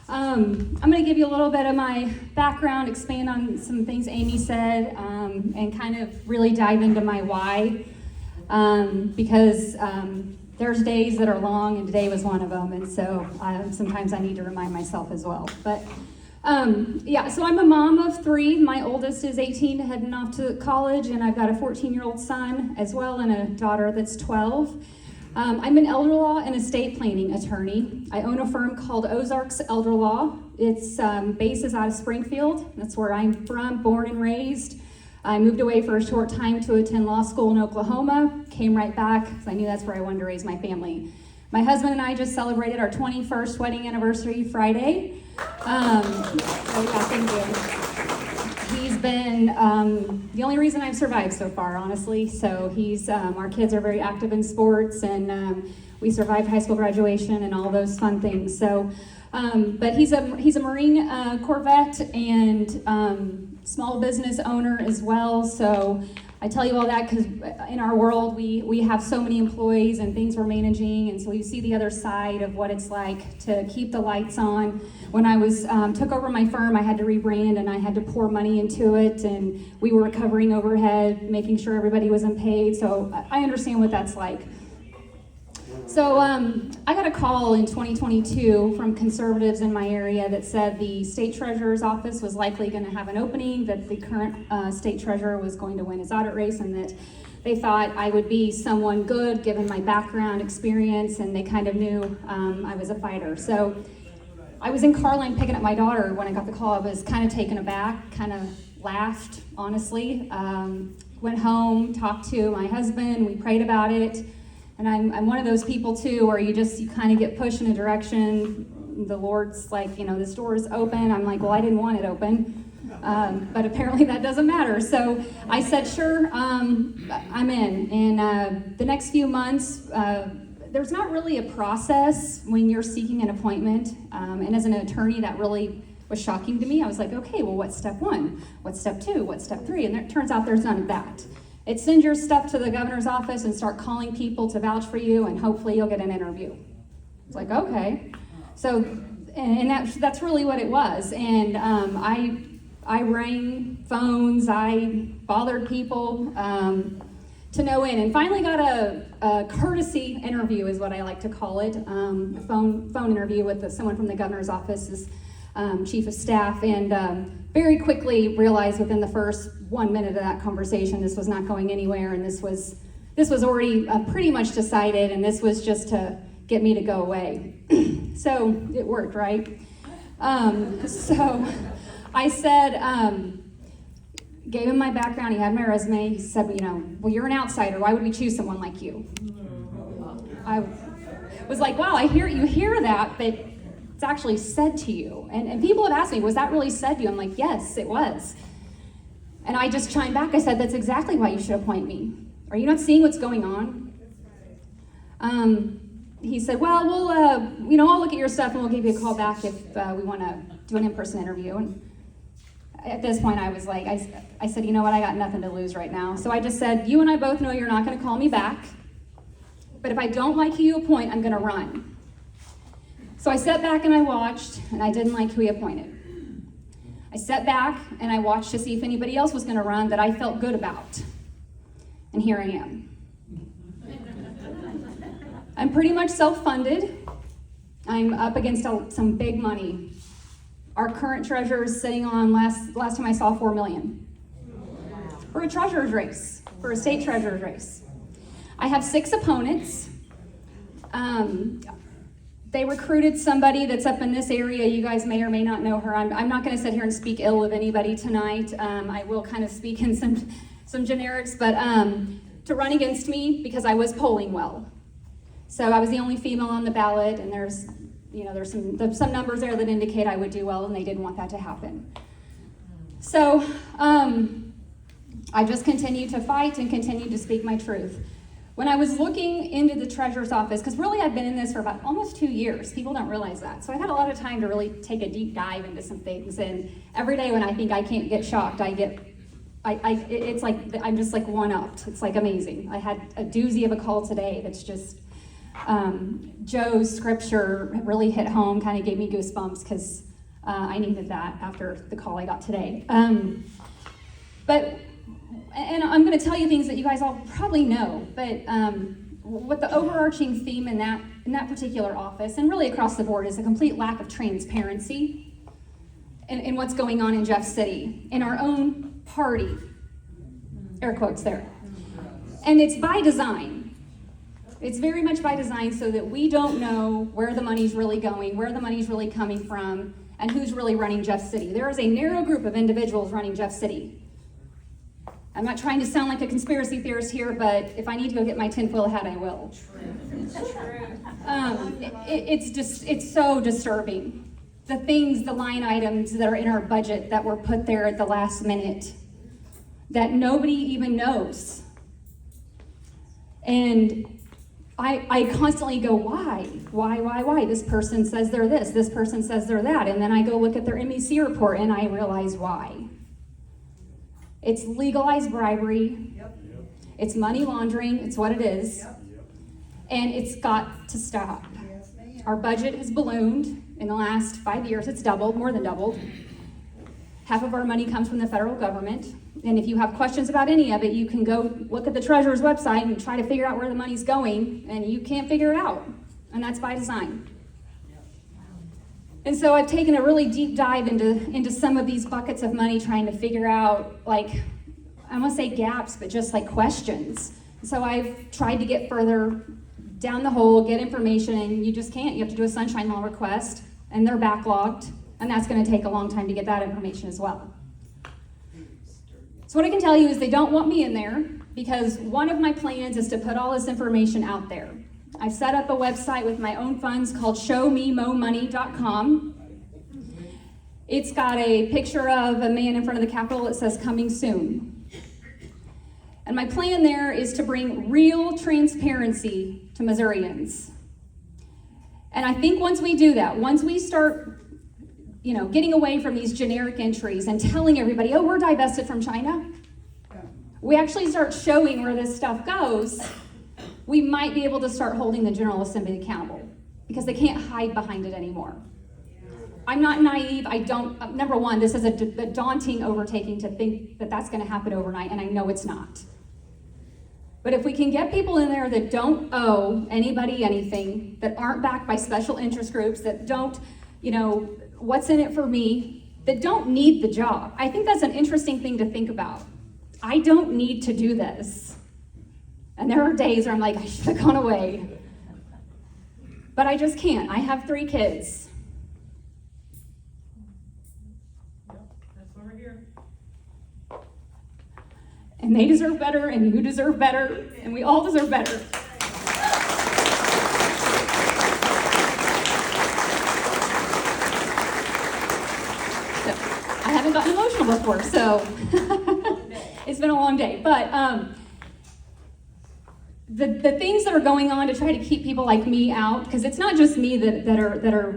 I'm going to give you a little bit of my background, expand on some things Amy said, and kind of really dive into my why, because there's days that are long, and today was one of them, and so sometimes I need to remind myself as well. But Yeah, so I'm a mom of 3. My oldest is 18, heading off to college, and I've got a 14-year-old son as well, and a daughter that's 12. I'm an elder law and estate planning attorney. I own a firm called Ozarks Elder Law. Its base is out of Springfield. That's where I'm from, born and raised. I moved away for a short time to attend law school in Oklahoma, came right back because I knew that's where I wanted to raise my family. My husband and I just celebrated our 21st wedding anniversary Friday. So yeah, thank you. He's been the only reason I've survived so far, honestly. So our kids are very active in sports, and we survived high school graduation and all those fun things. So, but he's a Marine Corvette and small business owner as well. So I tell you all that because in our world, we have so many employees and things we're managing, and so you see the other side of what it's like to keep the lights on. When I took over my firm, I had to rebrand and I had to pour money into it, and we were recovering overhead, making sure everybody wasn't paid. So I understand what that's like. So I got a call in 2022 from conservatives in my area that said the state treasurer's office was likely going to have an opening, that the current state treasurer was going to win his audit race, and that they thought I would be someone good given my background experience, and they kind of knew I was a fighter. So I was in Carline picking up my daughter when I got the call. I was kind of taken aback, kind of laughed, honestly. Went home, talked to my husband, we prayed about it. And I'm one of those people too, where you kind of get pushed in a direction. The Lord's like, this door is open. I'm like, well, I didn't want it open. But apparently that doesn't matter. So I said, sure, I'm in. And the next few months, there's not really a process when you're seeking an appointment. And as an attorney, that really was shocking to me. I was like, okay, well, what's step 1? What's step 2? What's step 3? And it turns out there's none of that. It's send your stuff to the governor's office and start calling people to vouch for you, and hopefully you'll get an interview. It's like, okay. So, and that's really what it was. And I rang phones, I bothered people to no end, and finally got a courtesy interview, is what I like to call it, a phone interview with someone from the governor's office, chief of staff, and very quickly realized within the first 1 minute of that conversation this was not going anywhere, and this was already pretty much decided, and this was just to get me to go away. So it worked, right? So I said, gave him my background, he had my resume, he said, well, you're an outsider, why would we choose someone like you? I was like, wow, you hear that, but it's actually said to you. And people have asked me, was that really said to you? I'm like, yes, it was. And I just chimed back, I said, that's exactly why you should appoint me. Are you not seeing what's going on? He said, well, I'll look at your stuff and we'll give you a call back if we want to do an in-person interview. And at this point, I was like, I said, you know what, I got nothing to lose right now. So I just said, you and I both know you're not going to call me back, but if I don't like who you appoint, I'm going to run. So I sat back and I watched, and I didn't like who he appointed. I sat back and I watched to see if anybody else was going to run that I felt good about. And here I am. I'm pretty much self-funded. I'm up against some big money. Our current treasurer is sitting on, last time I saw, $4 million. For a treasurer's race, for a state treasurer's race. I have 6 opponents. They recruited somebody that's up in this area. You guys may or may not know her. I'm not going to sit here and speak ill of anybody tonight. I will kind of speak in some generics, but to run against me because I was polling well. So I was the only female on the ballot, and there's some numbers there that indicate I would do well, and they didn't want that to happen. So I just continued to fight and continued to speak my truth. When I was looking into the treasurer's office, because really I've been in this for about almost 2 years, people don't realize that. So I had a lot of time to really take a deep dive into some things, and every day when I think I can't get shocked, it's like I'm just like one-upped. It's like amazing. I had a doozy of a call today that's just, Joe's scripture really hit home, kind of gave me goosebumps because I needed that after the call I got today. And I'm going to tell you things that you guys all probably know, but what the overarching theme in that particular office, and really across the board, is a complete lack of transparency. in what's going on in Jeff City, in our own party, air quotes there. And it's by design. It's very much by design so that we don't know where the money's really going, where the money's really coming from, and who's really running Jeff City. There is a narrow group of individuals running Jeff City. I'm not trying to sound like a conspiracy theorist here, but if I need to go get my tinfoil hat, I will. It's so disturbing. The things, the line items that are in our budget that were put there at the last minute that nobody even knows. And I constantly go, why? This person says they're this person says they're that. And then I go look at their MEC report and I realize why. It's legalized bribery. Yep. It's money laundering. It's what it is. Yep. And it's got to stop. Yes, ma'am. Our budget has ballooned in the last 5 years. It's doubled, more than doubled. Half of our money comes from the federal government. And if you have questions about any of it, you can go look at the treasurer's website and try to figure out where the money's going, and you can't figure it out. And that's by design. And so I've taken a really deep dive into some of these buckets of money, trying to figure out, like, I don't want to say gaps, but just like questions. So I've tried to get further down the hole, get information, and you just can't. You have to do a sunshine law request, and they're backlogged, and that's going to take a long time to get that information as well. So what I can tell you is they don't want me in there, because one of my plans is to put all this information out there. I've set up a website with my own funds called showmemomoney.com. It's got a picture of a man in front of the Capitol that says coming soon. And my plan there is to bring real transparency to Missourians. And I think once we do that, once we start, getting away from these generic entries and telling everybody, oh, we're divested from China, we actually start showing where this stuff goes, we might be able to start holding the General Assembly accountable, because they can't hide behind it anymore. I'm not naive. Number one, this is a daunting overtaking to think that that's going to happen overnight, and I know it's not. But if we can get people in there that don't owe anybody anything, that aren't backed by special interest groups, that don't, what's in it for me, that don't need the job. I think that's an interesting thing to think about. I don't need to do this. And there are days where I'm like, I should have gone away. But I just can't. I have 3 kids. That's why we're here. And they deserve better, and you deserve better, and we all deserve better. I haven't gotten emotional before, so it's been a long day. But the things that are going on to try to keep people like me out, because it's not just me that are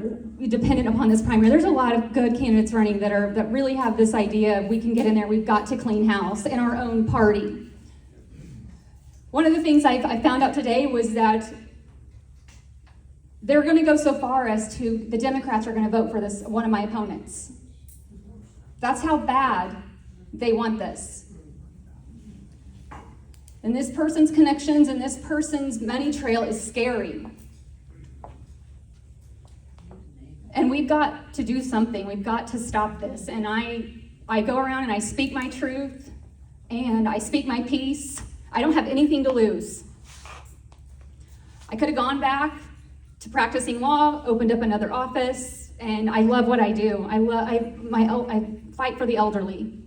dependent upon this primary. There's a lot of good candidates running that really have this idea of we can get in there, we've got to clean house in our own party. One of the things I found out today was that they're going to go so far as to the Democrats are going to vote for this, one of my opponents. That's how bad they want this. And this person's connections and this person's money trail is scary. And we've got to do something. We've got to stop this. And I go around and I speak my truth and I speak my piece. I don't have anything to lose. I could have gone back to practicing law, opened up another office, and I love what I do. I fight for the elderly.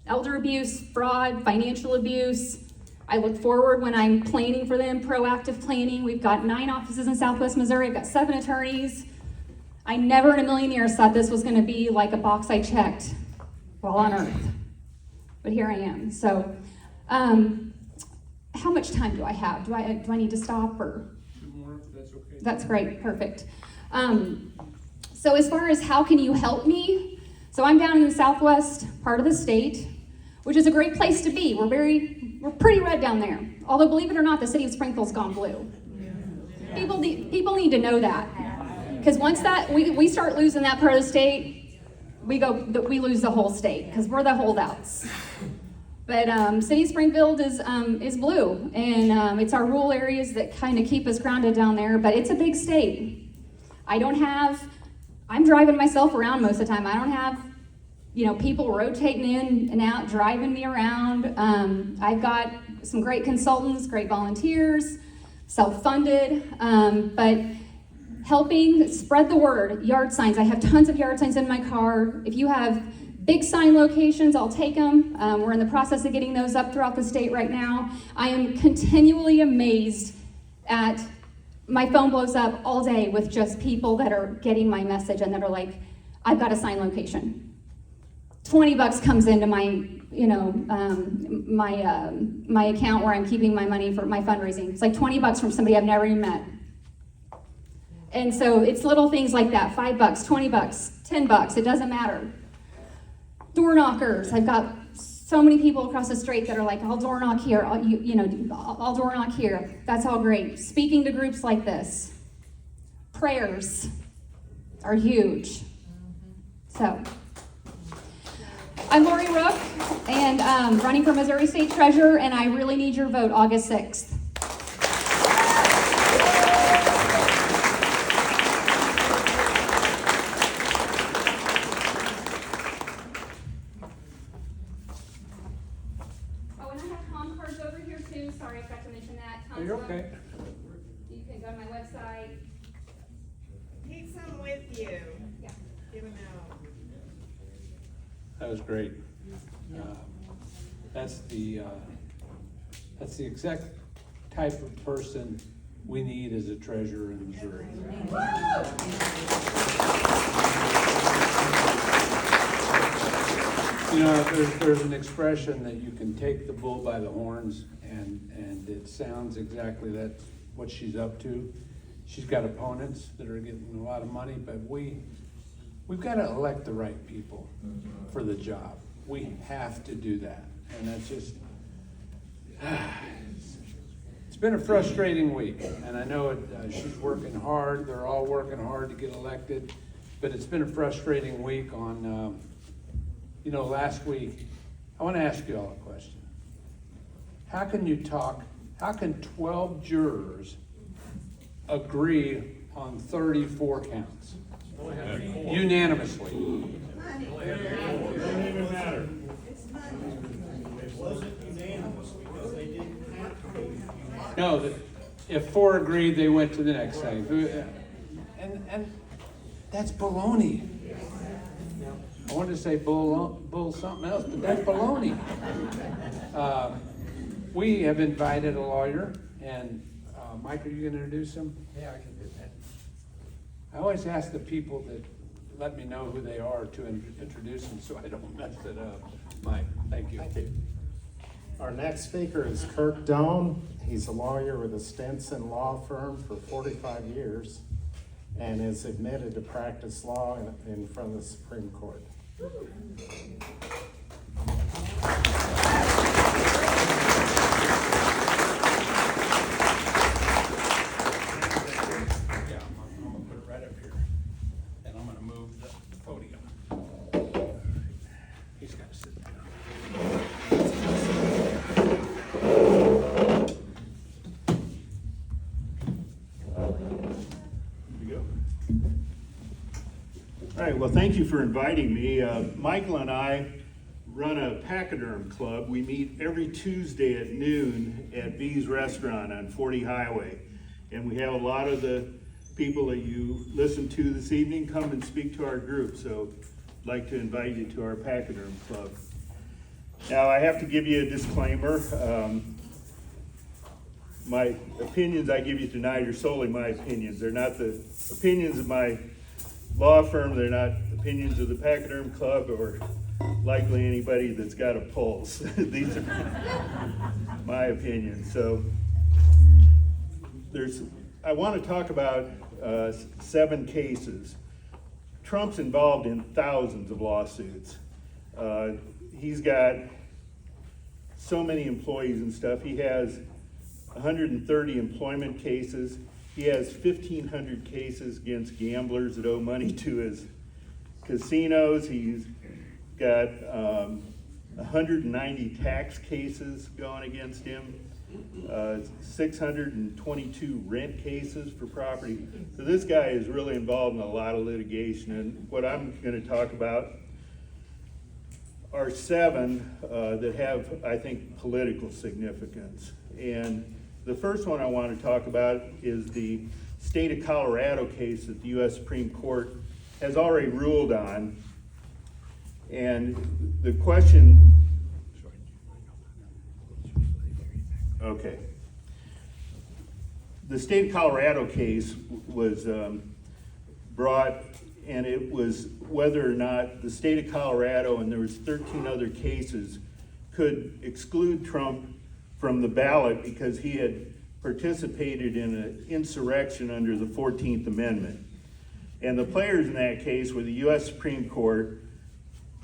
Elder abuse, fraud, financial abuse. I look forward when I'm planning for them, proactive planning. We've got 9 offices in Southwest Missouri. I've got 7 attorneys. I never in a million years thought this was going to be like a box I checked while on Earth. But here I am. So, how much time do I have? Do I need to stop or? 2 more, if that's okay. That's great, perfect. So as far as how can you help me? So I'm down in the southwest part of the state, which is a great place to be. We're pretty red down there. Although, believe it or not, the city of Springfield's gone blue. People need to know that. Because once we start losing that part of the state, we lose the whole state, because we're the holdouts. But City of Springfield is blue, and it's our rural areas that kind of keep us grounded down there, but it's a big state. I'm driving myself around most of the time. I don't have people rotating in and out, driving me around. I've got some great consultants, great volunteers, self-funded, but helping spread the word. Yard signs, I have tons of yard signs in my car. If you have big sign locations, I'll take them. We're in the process of getting those up throughout the state right now. I am continually amazed at, my phone blows up all day with just people that are getting my message and that are like, I've got a sign location. $20 comes into my, my account where I'm keeping my money for my fundraising. It's like $20 from somebody I've never even met. And so it's little things like that, $5, $20, $10, it doesn't matter. Door knockers, I've got so many people across the street that are like, I'll door knock here, I'll door knock here. That's all great. Speaking to groups like this. Prayers are huge. So, I'm Lori Rook, and running for Missouri State Treasurer, and I really need your vote August 6th. Oh, and I have Tom cards over here too. Sorry, I forgot to mention that. Tom's You're okay. You can go to my website. Take some with you. Yeah. Give them out. That was great. That's the exact type of person we need as a treasurer in Missouri. There's an expression that you can take the bull by the horns, and it sounds exactly that's what she's up to. She's got opponents that are getting a lot of money, but we've got to elect the right people for the job. We have to do that. And that's just, it's been a frustrating week. And I know she's working hard. They're all working hard to get elected. But it's been a frustrating week on, last week. I want to ask you all a question. How can 12 jurors agree on 34 counts? Unanimously. Doesn't even matter. It wasn't unanimous because they didn't have to be. No, if 4 agreed, they went to the next thing. And that's baloney. I wanted to say bull something else, but that's baloney. We have invited a lawyer, and Mike, are you going to introduce him? Yeah, I can do that. I always ask the people that let me know who they are to introduce them so I don't mess it up. Mike, thank you. Thank you. Our next speaker is Kirk Doan. He's a lawyer with a Stinson law firm for 45 years and is admitted to practice law in front of the Supreme Court. All right, well, thank you for inviting me. Michael and I run a pachyderm club. We meet every Tuesday at noon at V's Restaurant on 40 Highway. And we have a lot of the people that you listen to this evening come and speak to our group. So I'd like to invite you to our pachyderm club. Now, I have to give you a disclaimer. My opinions I give you tonight are solely my opinions. They're not the opinions of my law firm. They're not opinions of the Pachyderm Club or likely anybody that's got a pulse. These are my opinions. So I want to talk about 7 cases. Trump's involved in thousands of lawsuits. He's got so many employees and stuff. He has 130 employment cases. He has 1,500 cases against gamblers that owe money to his casinos. He's got 190 tax cases going against him, 622 rent cases for property. So this guy is really involved in a lot of litigation. And what I'm going to talk about are seven that have, I think, political significance. And the first one I want to talk about is the state of Colorado case that the U.S. Supreme Court has already ruled on. And the question, okay. The state of Colorado case was brought, and it was whether or not the state of Colorado, and there was 13 other cases, could exclude Trump from the ballot because he had participated in an insurrection under the 14th Amendment. And the players in that case were the U.S. Supreme Court,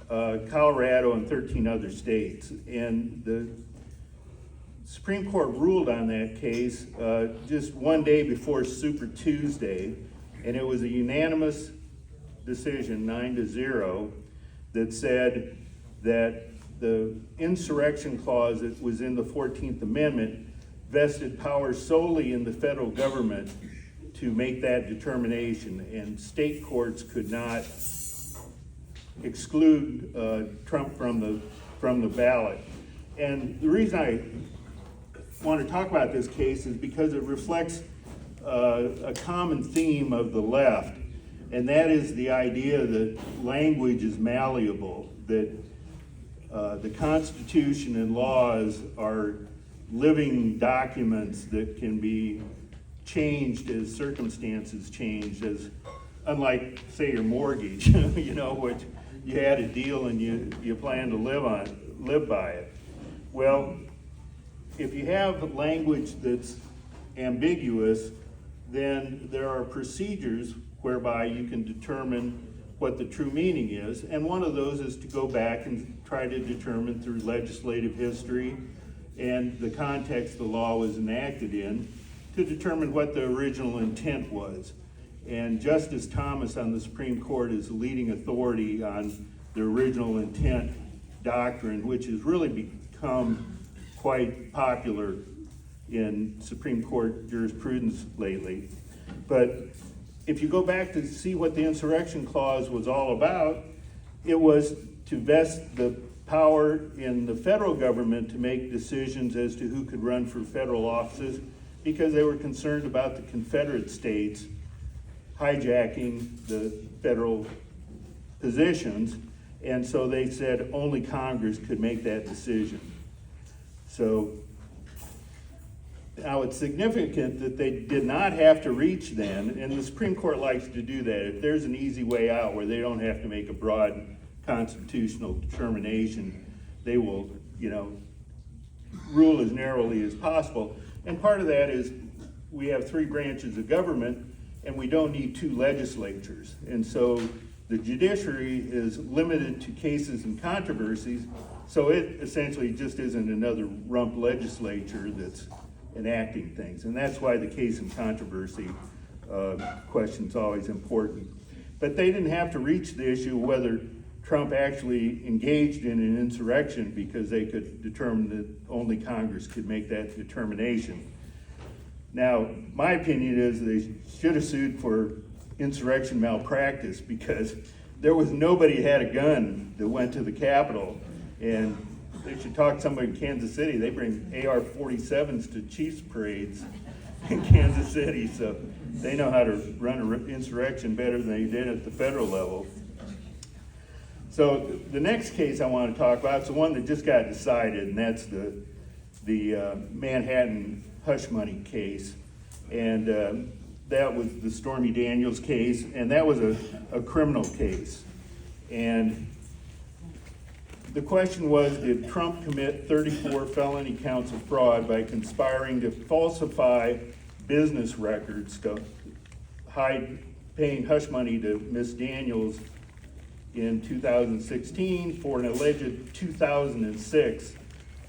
Colorado, and 13 other states. And the Supreme Court ruled on that case just one day before Super Tuesday, and it was a unanimous decision, 9-0, that said that the insurrection clause that was in the 14th Amendment vested power solely in the federal government to make that determination, and state courts could not exclude Trump from the ballot. And the reason I want to talk about this case is because it reflects a common theme of the left, and that is the idea that language is malleable, that the Constitution and laws are living documents that can be changed as circumstances change, as unlike, say, your mortgage, you know, which you had a deal and you plan to live by it. Well, if you have language that's ambiguous, then there are procedures whereby you can determine what the true meaning is, and one of those is to go back and try to determine through legislative history and the context the law was enacted in to determine what the original intent was. And Justice Thomas on the Supreme Court is the leading authority on the original intent doctrine, which has really become quite popular in Supreme Court jurisprudence lately. But if you go back to see what the insurrection clause was all about, it was to vest the power in the federal government to make decisions as to who could run for federal offices, because they were concerned about the Confederate states hijacking the federal positions, and so they said only Congress could make that decision. So now it's significant that they did not have to reach then, and the Supreme Court likes to do that. If there's an easy way out where they don't have to make a broad constitutional determination, they will, rule as narrowly as possible. And part of that is we have three branches of government, and we don't need two legislatures. And so the judiciary is limited to cases and controversies, so it essentially just isn't another rump legislature that's enacting things. And that's why the case and controversy question's always important. But they didn't have to reach the issue of whether Trump actually engaged in an insurrection, because they could determine that only Congress could make that determination. Now, my opinion is they should have sued for insurrection malpractice, because there was nobody who had a gun that went to the Capitol, and they should talk to somebody in Kansas City. They bring AR-47s to Chiefs parades in Kansas City, so they know how to run an insurrection better than they did at the federal level. So the next case I want to talk about is the one that just got decided, and that's the Manhattan hush money case. And that was the Stormy Daniels case, and that was a criminal case. And the question was, did Trump commit 34 felony counts of fraud by conspiring to falsify business records to hide paying hush money to Ms. Daniels in 2016 for an alleged 2006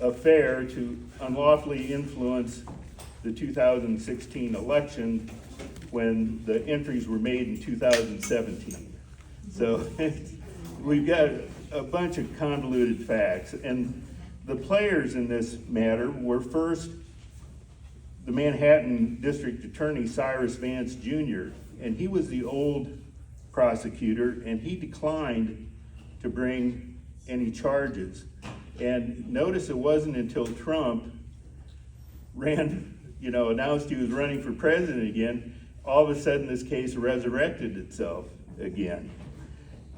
affair to unlawfully influence the 2016 election when the entries were made in 2017. So we've got a bunch of convoluted facts, and the players in this matter were first the Manhattan District Attorney Cyrus Vance Jr., and he was the old prosecutor, and he declined to bring any charges. And notice it wasn't until Trump announced he was running for president again, all of a sudden this case resurrected itself again.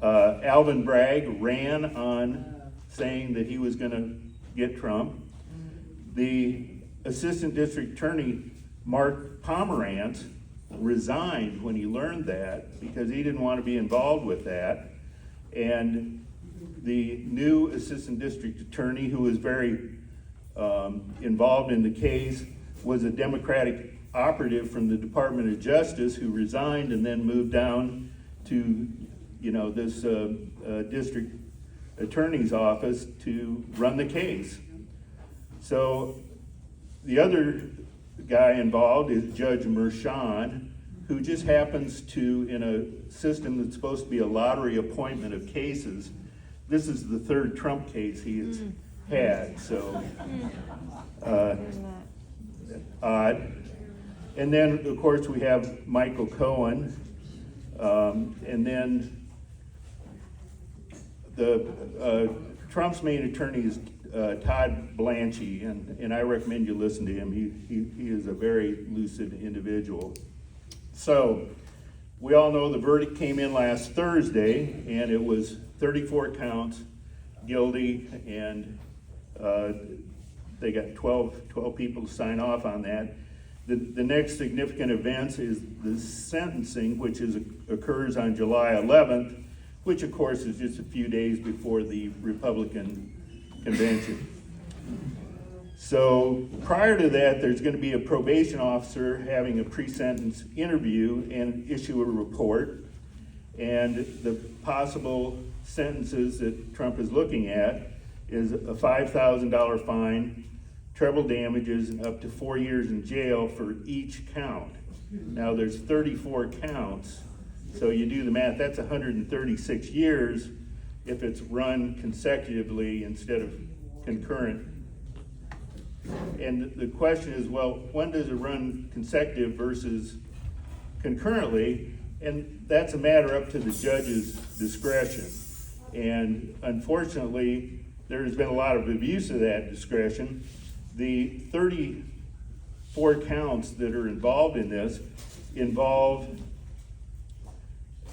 Alvin Bragg ran on saying that he was gonna get Trump. The Assistant District Attorney, Mark Pomerantz, resigned when he learned that because he didn't want to be involved with that. And the new Assistant District Attorney, who was very involved in the case, was a Democratic operative from the Department of Justice who resigned and then moved down to this district attorney's office to run the case. So the other guy involved is Judge Mershon, who just happens to, in a system that's supposed to be a lottery appointment of cases, this is the third Trump case he has had, so odd. And then, of course, we have Michael Cohen, and then Trump's main attorney is Todd Blanchie, and I recommend you listen to him. He is a very lucid individual. So, we all know the verdict came in last Thursday, and it was 34 counts guilty, and they got 12 people to sign off on that. The next significant event is the sentencing, which occurs on July 11th, which of course is just a few days before the Republican convention. So prior to that, there's going to be a probation officer having a pre-sentence interview and issue a report. And the possible sentences that Trump is looking at is a $5,000 fine, treble damages, and up to 4 years in jail for each count. Now there's 34 counts, so you do the math, that's 136 years if it's run consecutively instead of concurrent. And the question is, well, when does it run consecutive versus concurrently? And that's a matter up to the judge's discretion. And unfortunately, there has been a lot of abuse of that discretion. The 34 counts that are involved in this involve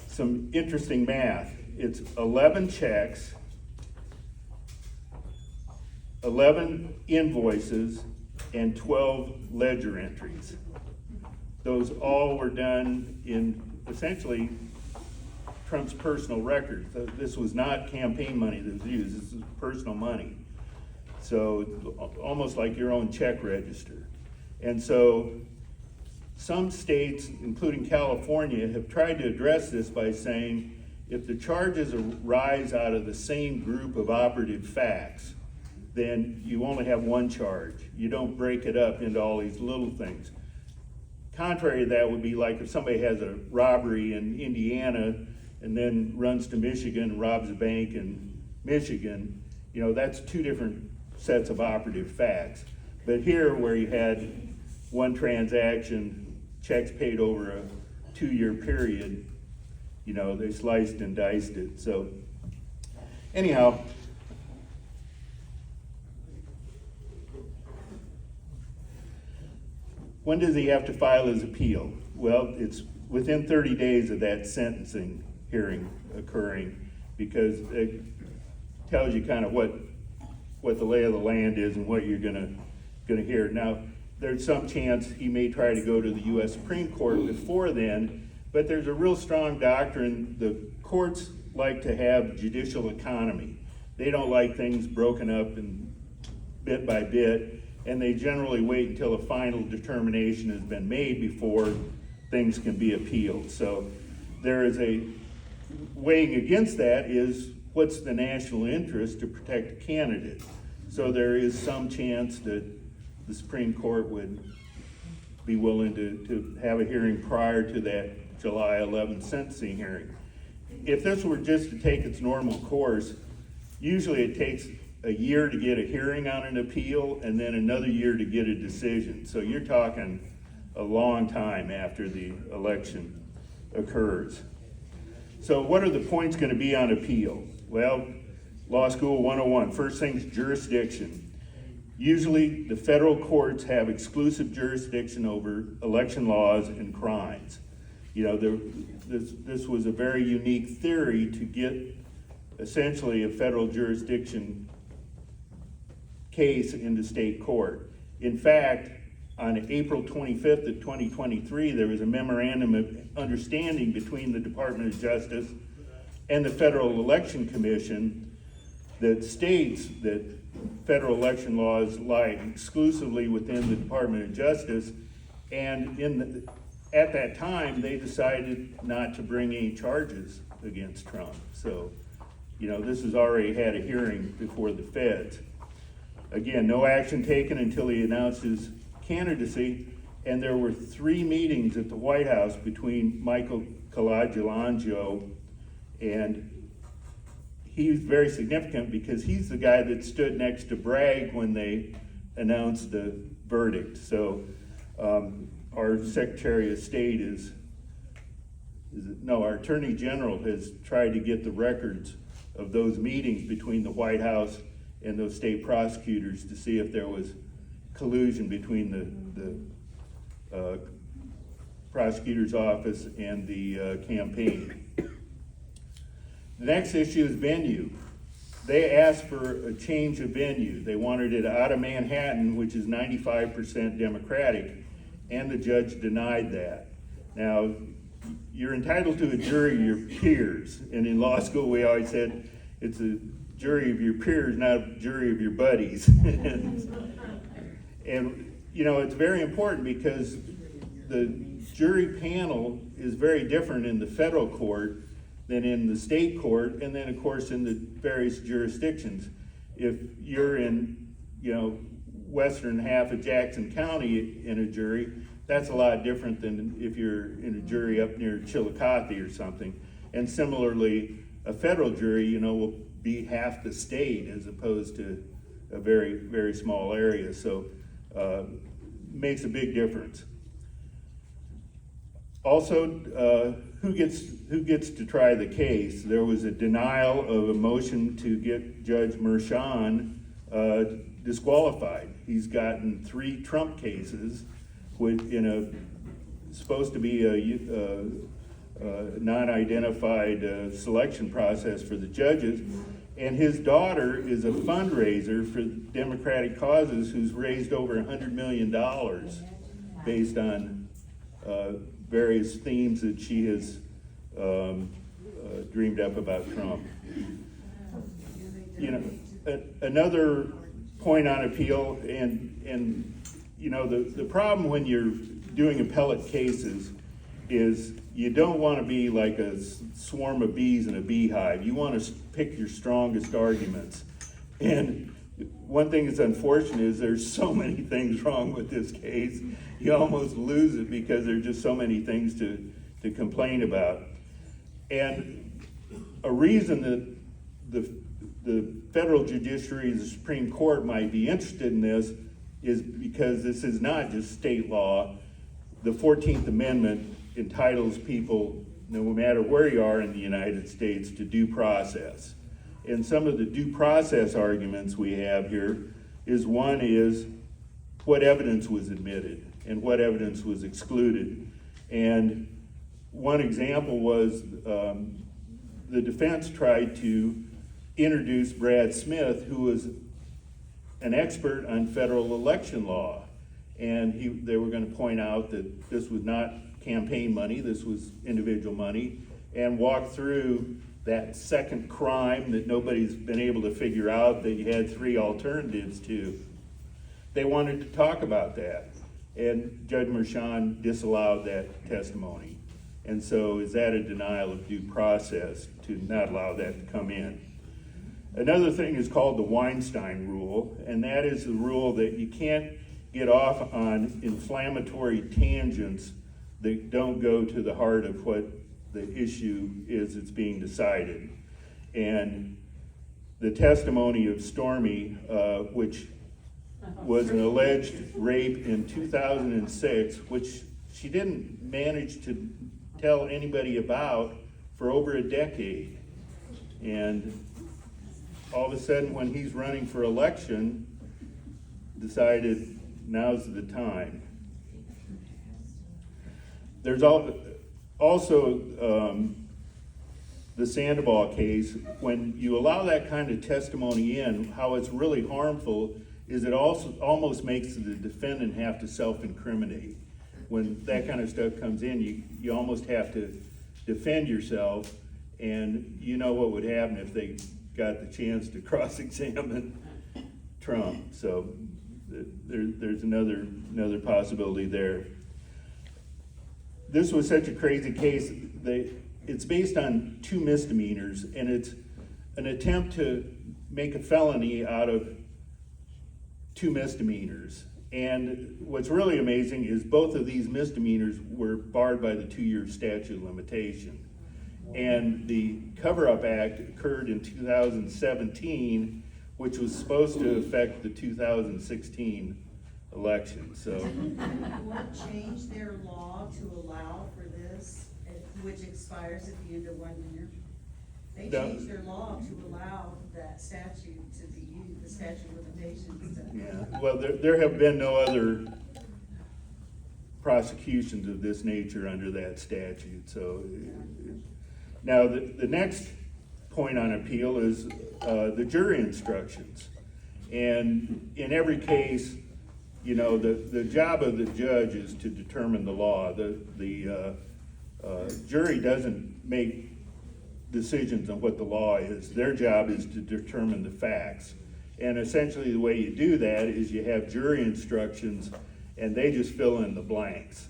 some interesting math. It's 11 checks, 11 invoices, and 12 ledger entries. Those all were done in essentially Trump's personal records. This was not campaign money that was used, this is personal money. So almost like your own check register. And so some states, including California, have tried to address this by saying if the charges arise out of the same group of operative facts, then you only have one charge. You don't break it up into all these little things. Contrary to that would be like if somebody has a robbery in Indiana and then runs to Michigan and robs a bank in Michigan, that's two different sets of operative facts. But here, where you had one transaction, checks paid over a 2-year period, they sliced and diced it. So anyhow, when does he have to file his appeal? Well, it's within 30 days of that sentencing hearing occurring, because it tells you kind of what the lay of the land is and what you're gonna hear. Now, there's some chance he may try to go to the U.S. Supreme Court before then, but there's a real strong doctrine. The courts like to have judicial economy. They don't like things broken up and bit by bit, and they generally wait until a final determination has been made before things can be appealed. So there is a weighing against that is what's the national interest to protect a candidate. So there is some chance that the Supreme Court would be willing to have a hearing prior to that July 11th sentencing hearing. If this were just to take its normal course, usually it takes a year to get a hearing on an appeal and then another year to get a decision. So you're talking a long time after the election occurs. So what are the points going to be on appeal? Well, Law School 101. First thing's jurisdiction. Usually, the federal courts have exclusive jurisdiction over election laws and crimes. You know, this was a very unique theory to get essentially a federal jurisdiction case into state court. In fact, on April 25th of 2023, there was a memorandum of understanding between the Department of Justice and the Federal Election Commission that states that federal election laws lie exclusively within the Department of Justice, and at that time, they decided not to bring any charges against Trump. So, you know, this has already had a hearing before the feds. Again, no action taken until he announced his candidacy, and there were 3 meetings at the White House between Michael Colangelo, and he's very significant because he's the guy that stood next to Bragg when they announced the verdict. So our Secretary of State our Attorney General has tried to get the records of those meetings between the White House and those state prosecutors to see if there was collusion between the prosecutor's office and the campaign. The next issue is venue. They asked for a change of venue. They wanted it out of Manhattan, which is 95% Democratic, and the judge denied that. Now, you're entitled to a jury of your peers, and in law school we always said it's a jury of your peers, not a jury of your buddies. And you know, it's very important because the jury panel is very different in the federal court than in the state court, and then of course in the various jurisdictions. If you're in, you know, western half of Jackson County in a jury, that's a lot different than if you're in a jury up near Chillicothe or something. And similarly, a federal jury, you know, will be half the state as opposed to a very, very small area. So makes a big difference. Also, who gets to try the case? There was a denial of a motion to get Judge Mershon disqualified. He's gotten 3 Trump cases supposed to be a non-identified selection process for the judges. And his daughter is a fundraiser for Democratic causes who's raised over $100 million based on various themes that she has dreamed up about Trump. You know, another point on appeal, and you know, the problem when you're doing appellate cases is you don't want to be like a swarm of bees in a beehive. You want to pick your strongest arguments. And one thing that's unfortunate is there's so many things wrong with this case. You almost lose it because there's just so many things to complain about. And a reason that the federal judiciary, the Supreme Court, might be interested in this is because this is not just state law. The 14th Amendment entitles people, no matter where you are in the United States, to due process. And some of the due process arguments we have here is what evidence was admitted and what evidence was excluded. And one example was the defense tried to introduce Brad Smith, who was an expert on federal election law. And they were going to point out that this was not campaign money, this was individual money, and walk through that second crime that nobody's been able to figure out that you had 3 alternatives to. They wanted to talk about that, and Judge Mershon disallowed that testimony. And so is that a denial of due process to not allow that to come in? Another thing is called the Weinstein Rule, and that is the rule that you can't get off on inflammatory tangents that don't go to the heart of what the issue is that's being decided. And the testimony of Stormy, which was an alleged rape in 2006, which she didn't manage to tell anybody about for over a decade. And all of a sudden, when he's running for election, decided now's the time. There's also the Sandoval case. When you allow that kind of testimony in, how it's really harmful is it also almost makes the defendant have to self-incriminate. When that kind of stuff comes in, you almost have to defend yourself, and you know what would happen if they got the chance to cross-examine Trump. So there's another possibility there. This was such a crazy case. It's based on 2 misdemeanors, and it's an attempt to make a felony out of 2 misdemeanors. And what's really amazing is both of these misdemeanors were barred by the 2-year statute of limitation. And the cover-up act occurred in 2017, which was supposed to affect the 2016 election. So, What changed their law to allow for this, which expires at the end of 1 year? They changed their law to allow that statute to be used, the statute of limitations. yeah, well, there have been no other prosecutions of this nature under that statute. So, now the next point on appeal is the jury instructions. And in every case, you know, the job of the judge is to determine the law. The jury doesn't make decisions on what the law is. Their job is to determine the facts. And essentially the way you do that is you have jury instructions and they just fill in the blanks.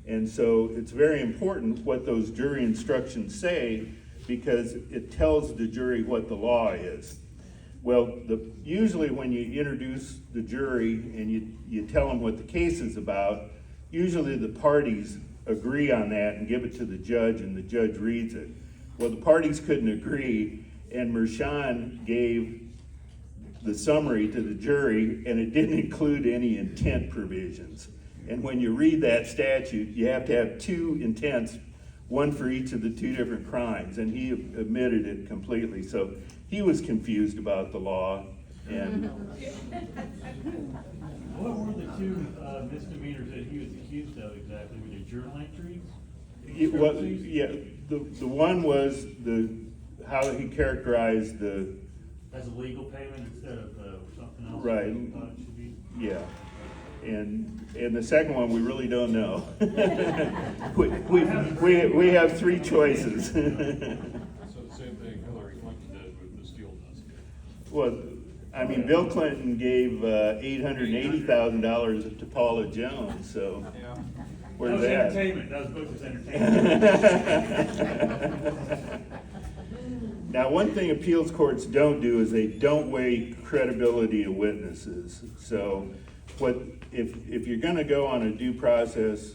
And so it's very important what those jury instructions say, because it tells the jury what the law is. Well, usually when you introduce the jury and you tell them what the case is about, usually the parties agree on that and give it to the judge, and the judge reads it. Well, the parties couldn't agree, and Mershon gave the summary to the jury, and it didn't include any intent provisions. And when you read that statute, you have to have 2 intents, one for each of the 2 different crimes, and he omitted it completely. So he was confused about the law. And What were the 2 misdemeanors that he was accused of exactly? Were they journal entries? The one was how he characterized as a legal payment instead of something else. Right. Thought it should be. Yeah. And the second one, we really don't know. we have 3 choices. So the same thing Hillary Clinton did with the steel dust. Well, I mean, Bill Clinton gave $880,000 to Paula Jones, so where's that? Entertainment. That was booked as entertainment. Now, one thing appeals courts don't do is they don't weigh credibility of witnesses. So if you're gonna go on a due process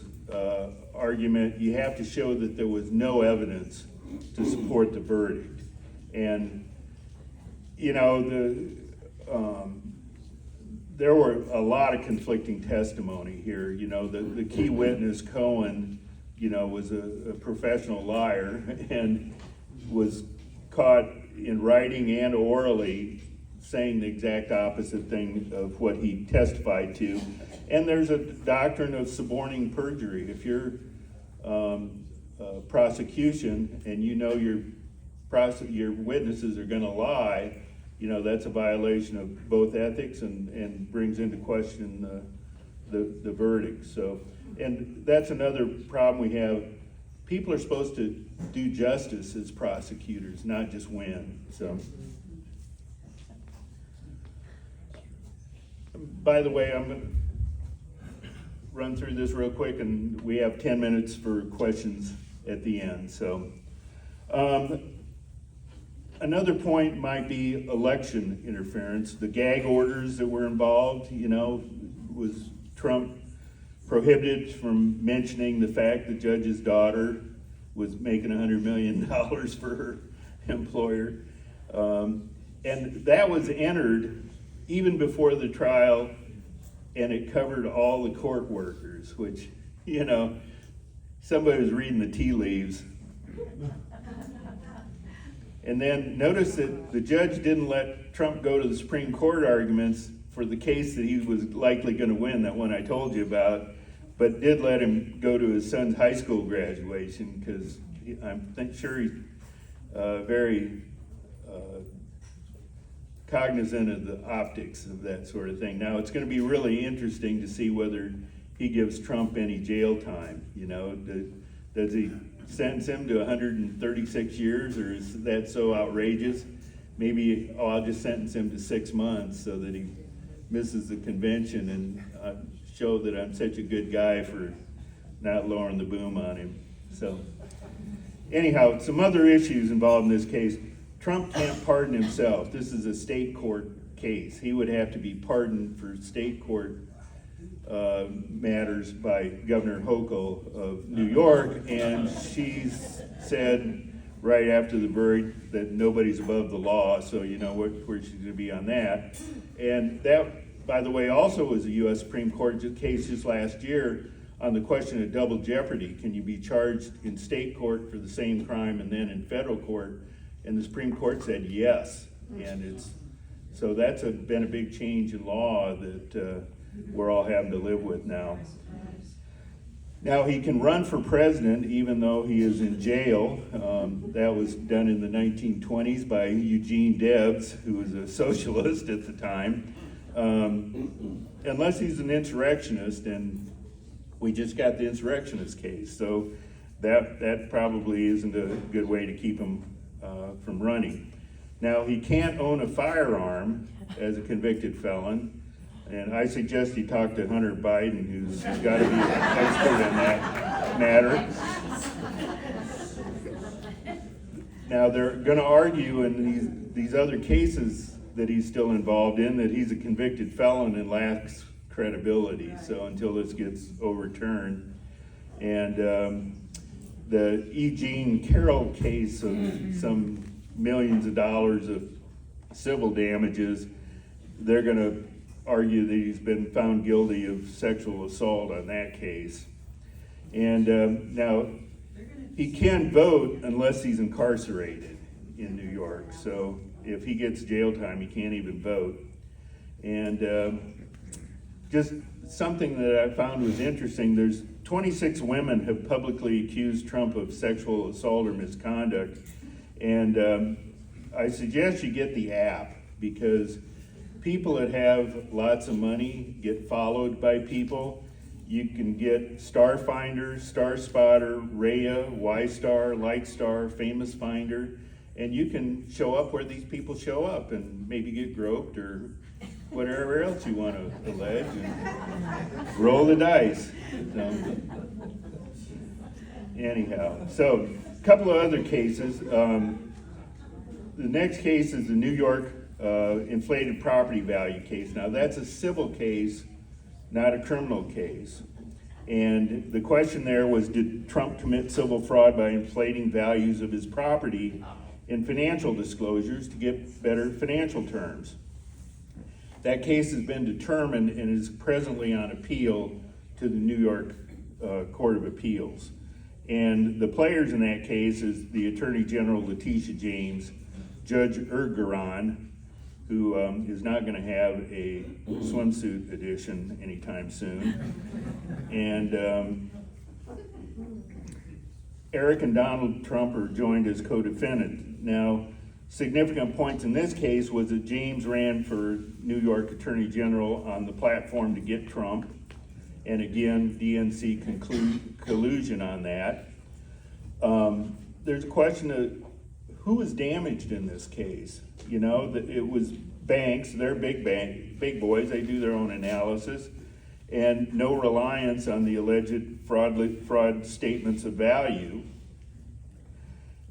argument, you have to show that there was no evidence to support the verdict. And, you know, there were a lot of conflicting testimony here. You know, the key witness, Cohen, you know, was a professional liar and was caught in writing and orally saying the exact opposite thing of what he testified to. And there's a doctrine of suborning perjury. If you're prosecution and you know your witnesses are gonna lie, you know, that's a violation of both ethics and brings into question the verdict. So, and that's another problem we have. People are supposed to do justice as prosecutors, not just win. So, by the way, I'm gonna run through this real quick, and we have 10 minutes for questions at the end. So, another point might be election interference. The gag orders that were involved, you know, was Trump prohibited from mentioning the fact the judge's daughter was making $100 million for her employer. And that was entered even before the trial, and it covered all the court workers, which, you know, somebody was reading the tea leaves. And then notice that the judge didn't let Trump go to the Supreme Court arguments for the case that he was likely going to win, that one I told you about, but did let him go to his son's high school graduation, because I'm sure he's very cognizant of the optics of that sort of thing. Now, it's going to be really interesting to see whether he gives Trump any jail time. You know, does he sentence him to 136 years, or is that so outrageous? Maybe, I'll just sentence him to 6 months so that he misses the convention and show that I'm such a good guy for not lowering the boom on him. So, anyhow, some other issues involved in this case. Trump can't pardon himself. This is a state court case. He would have to be pardoned for state court matters by Governor Hochul of New York, and she's said right after the verdict that nobody's above the law, so you know where she's going to be on that. And that, by the way, also was a U.S. Supreme Court case just last year on the question of double jeopardy. Can you be charged in state court for the same crime and then in federal court? And the Supreme Court said yes, and so that's been a big change in law that we're all having to live with now. Now, he can run for president even though he is in jail. That was done in the 1920s by Eugene Debs, who was a socialist at the time. Unless he's an insurrectionist, and we just got the insurrectionist case, so that probably isn't a good way to keep him from running. Now, he can't own a firearm as a convicted felon, and I suggest he talk to Hunter Biden, who's got to be an expert in that matter. Now, they're going to argue in these other cases that he's still involved in that he's a convicted felon and lacks credibility, so until this gets overturned. And the E. Jean Carroll case of some millions of dollars of civil damages, they're going to argue that he's been found guilty of sexual assault on that case. And now, he can vote unless he's incarcerated in New York. So if he gets jail time, he can't even vote. And just something that I found was interesting, there's 26 women have publicly accused Trump of sexual assault or misconduct. And I suggest you get the app, because people that have lots of money get followed by people. You can get Star Finder, Star Spotter, Raya, Y-Star, Lightstar, Famous Finder, and you can show up where these people show up and maybe get groped or whatever else you want to allege, and roll the dice. So, anyhow, so a couple of other cases. The next case is the New York inflated property value case. Now, that's a civil case, not a criminal case. And the question there was, did Trump commit civil fraud by inflating values of his property in financial disclosures to get better financial terms? That case has been determined and is presently on appeal to the New York Court of Appeals. And the players in that case is the Attorney General Letitia James, Judge Ergeron, who is not going to have a swimsuit edition anytime soon, and Eric and Donald Trump are joined as co-defendants. Now, significant points in this case was that James ran for New York Attorney General on the platform to get Trump, and again, DNC collusion on that. There's a question of who was damaged in this case. You know, it was banks, they're big boys, they do their own analysis, and no reliance on the alleged fraud statements of value.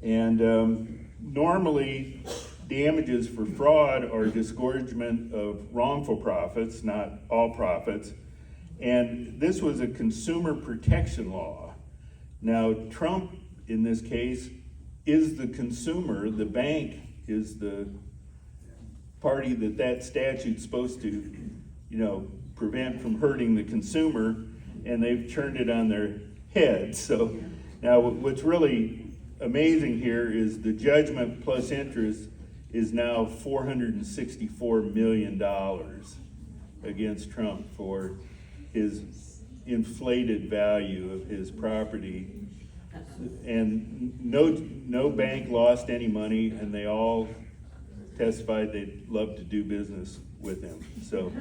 And normally, damages for fraud are disgorgement of wrongful profits, not all profits. And this was a consumer protection law. Now, Trump, in this case, is the consumer. The bank is the party that statute's supposed to, you know, prevent from hurting the consumer, and they've turned it on their head. So now what's really amazing here is the judgment plus interest is now $464 million against Trump for his inflated value of his property. And no bank lost any money, and they all testified they'd love to do business with him. So,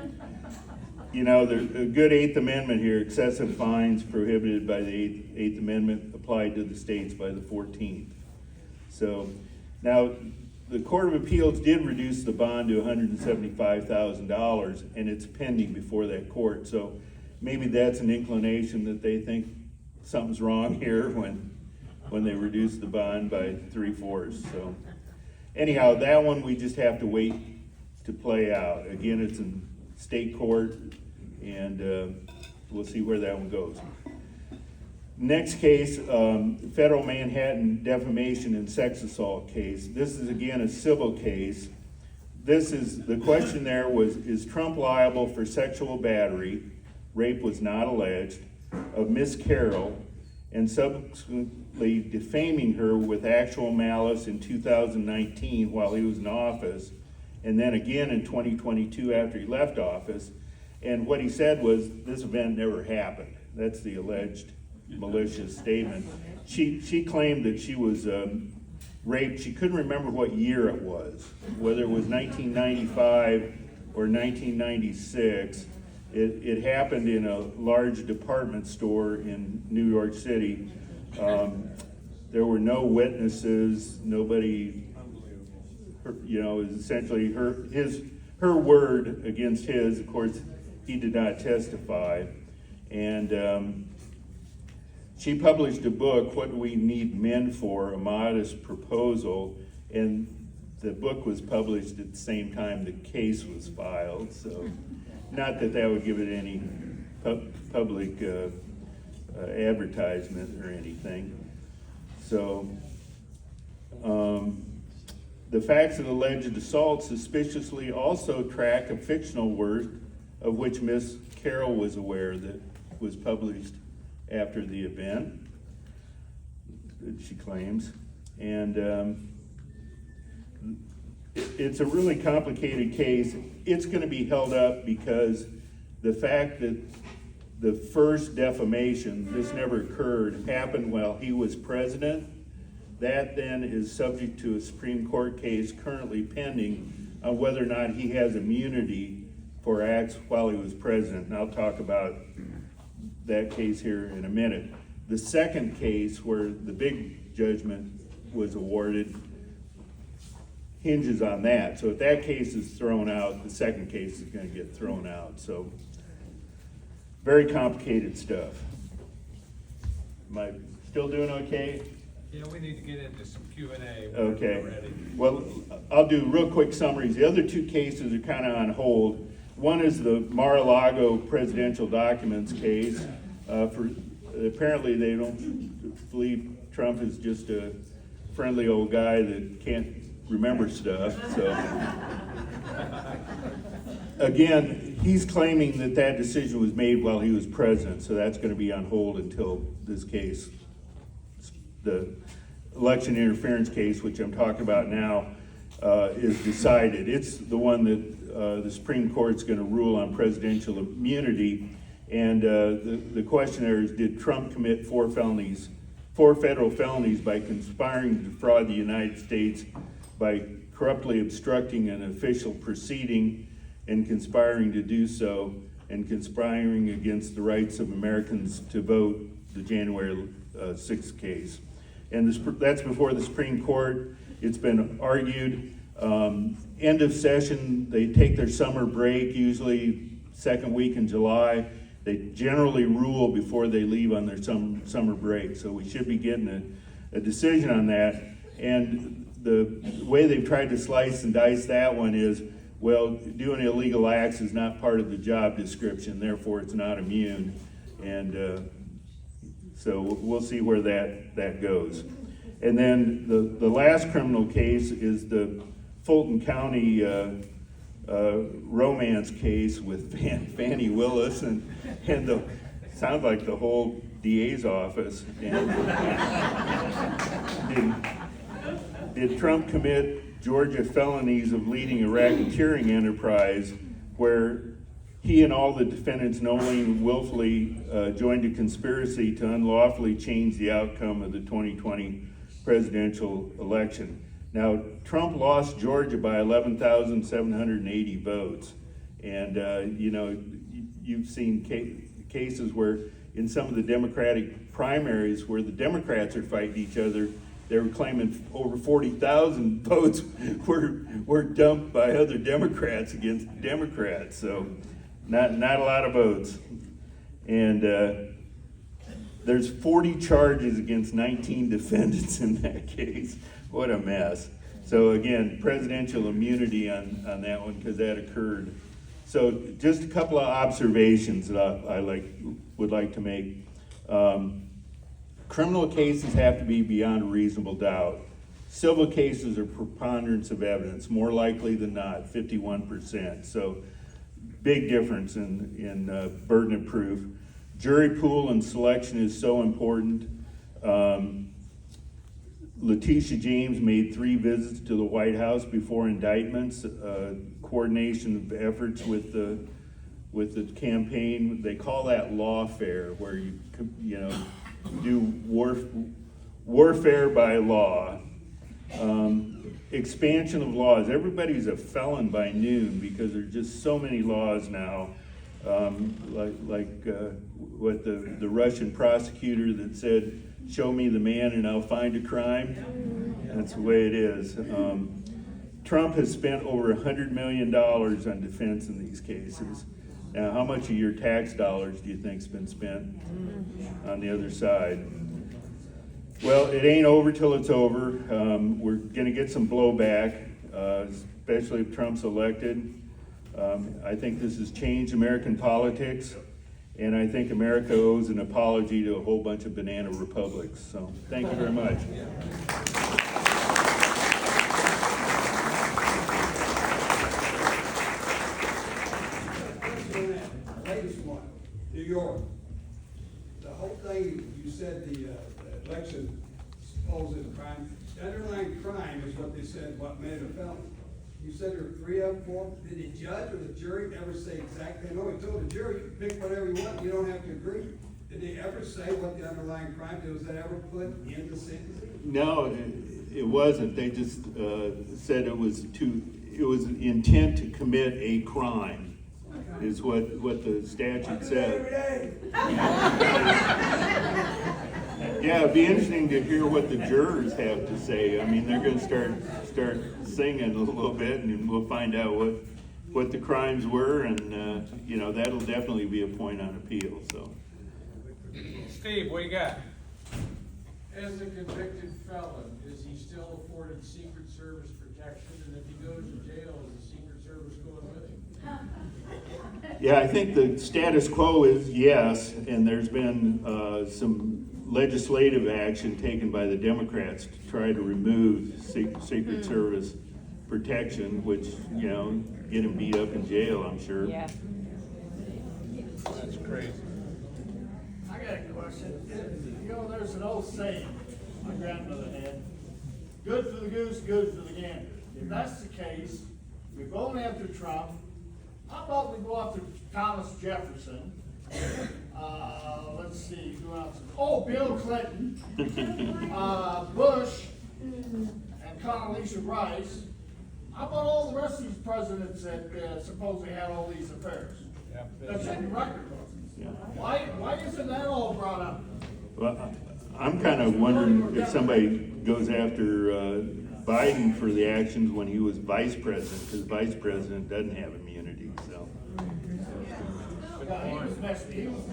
there's a good Eighth Amendment here. Excessive fines prohibited by the Eighth Amendment applied to the states by the 14th. So, now, the Court of Appeals did reduce the bond to $175,000, and it's pending before that court. So, maybe that's an inclination that they think something's wrong here when they reduce the bond by 3/4. So, anyhow, that one we just have to wait to play out. Again, it's in state court, and we'll see where that one goes. Next case, federal Manhattan defamation and sex assault case. This is again a civil case. The question there was, is Trump liable for sexual battery, rape was not alleged, of Miss Carroll, and subsequently defaming her with actual malice in 2019 while he was in office, and then again in 2022 after he left office. And what he said was, this event never happened. That's the alleged malicious statement. She claimed that she was raped. She couldn't remember what year it was, whether it was 1995 or 1996. It happened in a large department store in New York City. There were no witnesses, nobody, essentially her word against his. Of course, he did not testify. And she published a book, What Do We Need Men For? A Modest Proposal, and the book was published at the same time the case was filed, so not that would give it any public advertisement or anything. So, the facts of the alleged assault suspiciously also track a fictional work of which Miss Carroll was aware that was published after the event, she claims. And it's a really complicated case. It's going to be held up because the fact that the first defamation, this never occurred, happened while he was president. That then is subject to a Supreme Court case currently pending on whether or not he has immunity for acts while he was president. And I'll talk about that case here in a minute. The second case where the big judgment was awarded hinges on that. So if that case is thrown out, the second case is going to get thrown out. So very complicated stuff. Am I still doing okay? Yeah, we need to get into some Q&A. Okay. Well, I'll do real quick summaries. The other two cases are kind of on hold. One is the Mar-a-Lago presidential documents case. Apparently they don't believe Trump is just a friendly old guy that can't remember stuff. So again, he's claiming that decision was made while he was president, so that's going to be on hold until this case, the election interference case, which I'm talking about now, is decided. It's the one that the Supreme Court's going to rule on presidential immunity. And the question there is, did Trump commit four federal felonies by conspiring to defraud the United States, by corruptly obstructing an official proceeding and conspiring to do so, and conspiring against the rights of Americans to vote, the January 6th case. And that's before the Supreme Court. It's been argued. End of session, they take their summer break, usually second week in July. They generally rule before they leave on their summer break. So we should be getting a decision on that. And the way they've tried to slice and dice that one is, well, doing illegal acts is not part of the job description, therefore it's not immune. And so we'll see where that goes. And then the last criminal case is the Fulton County romance case with Fannie Willis, and sounds like the whole DA's office. And did Trump commit Georgia felonies of leading a racketeering enterprise where he and all the defendants knowingly and willfully joined a conspiracy to unlawfully change the outcome of the 2020 presidential election. Now, Trump lost Georgia by 11,780 votes. And, you know, you've seen cases where in some of the Democratic primaries where the Democrats are fighting each other, they were claiming over 40,000 votes were dumped by other Democrats against Democrats. So not a lot of votes. And there's 40 charges against 19 defendants in that case. What a mess. So again, presidential immunity on that one because that occurred. So just a couple of observations that I would like to make. Criminal cases have to be beyond a reasonable doubt. Civil cases are preponderance of evidence, more likely than not, 51%. So big difference in burden of proof. Jury pool and selection is so important. Letitia James made 3 visits to the White House before indictments, coordination of efforts with the campaign. They call that lawfare, where you do warfare by law. Expansion of laws. Everybody's a felon by noon because there's just so many laws now. What the Russian prosecutor that said, "Show me the man and I'll find a crime." That's the way it is. Trump has spent over $100 million on defense in these cases. Now, how much of your tax dollars do you think's been spent on the other side? Well, it ain't over till it's over. We're gonna get some blowback, especially if Trump's elected. I think this has changed American politics, and I think America owes an apology to a whole bunch of banana republics. So, thank you very much. Latest one, New York. The whole thing, you said the election supposed crime. The underlying crime is what they said, what made a felony. You said there were 3 of them, 4. Did the judge or the jury ever say exactly? No, he told the jury, you can pick whatever you want, you don't have to agree. Did they ever say what the underlying crime was? That ever put in the sentencing? No, it wasn't. They just said it was intent to commit a crime. Is what the statute said. Yeah, it'd be interesting to hear what the jurors have to say. I mean, they're going to start singing a little bit, and we'll find out what the crimes were, and you know, that'll definitely be a point on appeal. So, Steve, what you got? As a convicted felon, is he still afforded Secret Service protection? And if he goes to jail, is the Secret Service going with him? yeah, I think the status quo is yes, and there's been some legislative action taken by the Democrats to try to remove Secret Service protection, which, you know, get him beat up in jail, I'm sure. Yeah. That's crazy. I got a question. You know, there's an old saying my grandmother had, good for the goose, good for the gander. If that's the case, we're going after Trump. How about we go after Thomas Jefferson? Let's see, who else? Oh, Bill Clinton, Bush, and Condoleezza Rice. How about all the rest of these presidents that supposedly had all these affairs? That's in the record books. Yeah. Why isn't that all brought up? Well, I'm kind of wondering if somebody goes after Biden for the actions when he was vice president, because vice president doesn't have immunity, so. He was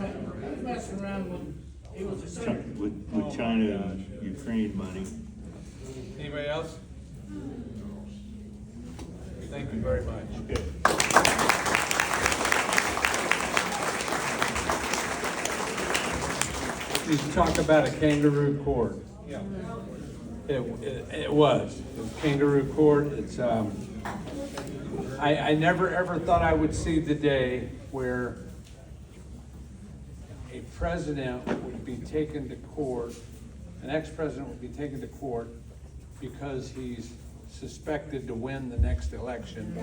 messing around when he was a senator. With China and Ukraine money. Anybody else? Thank you very much. Okay. You talk about a kangaroo court. Yeah. It was kangaroo court. It's I never ever thought I would see the day where a president would be taken to court, an ex-president would be taken to court because he's suspected to win the next election,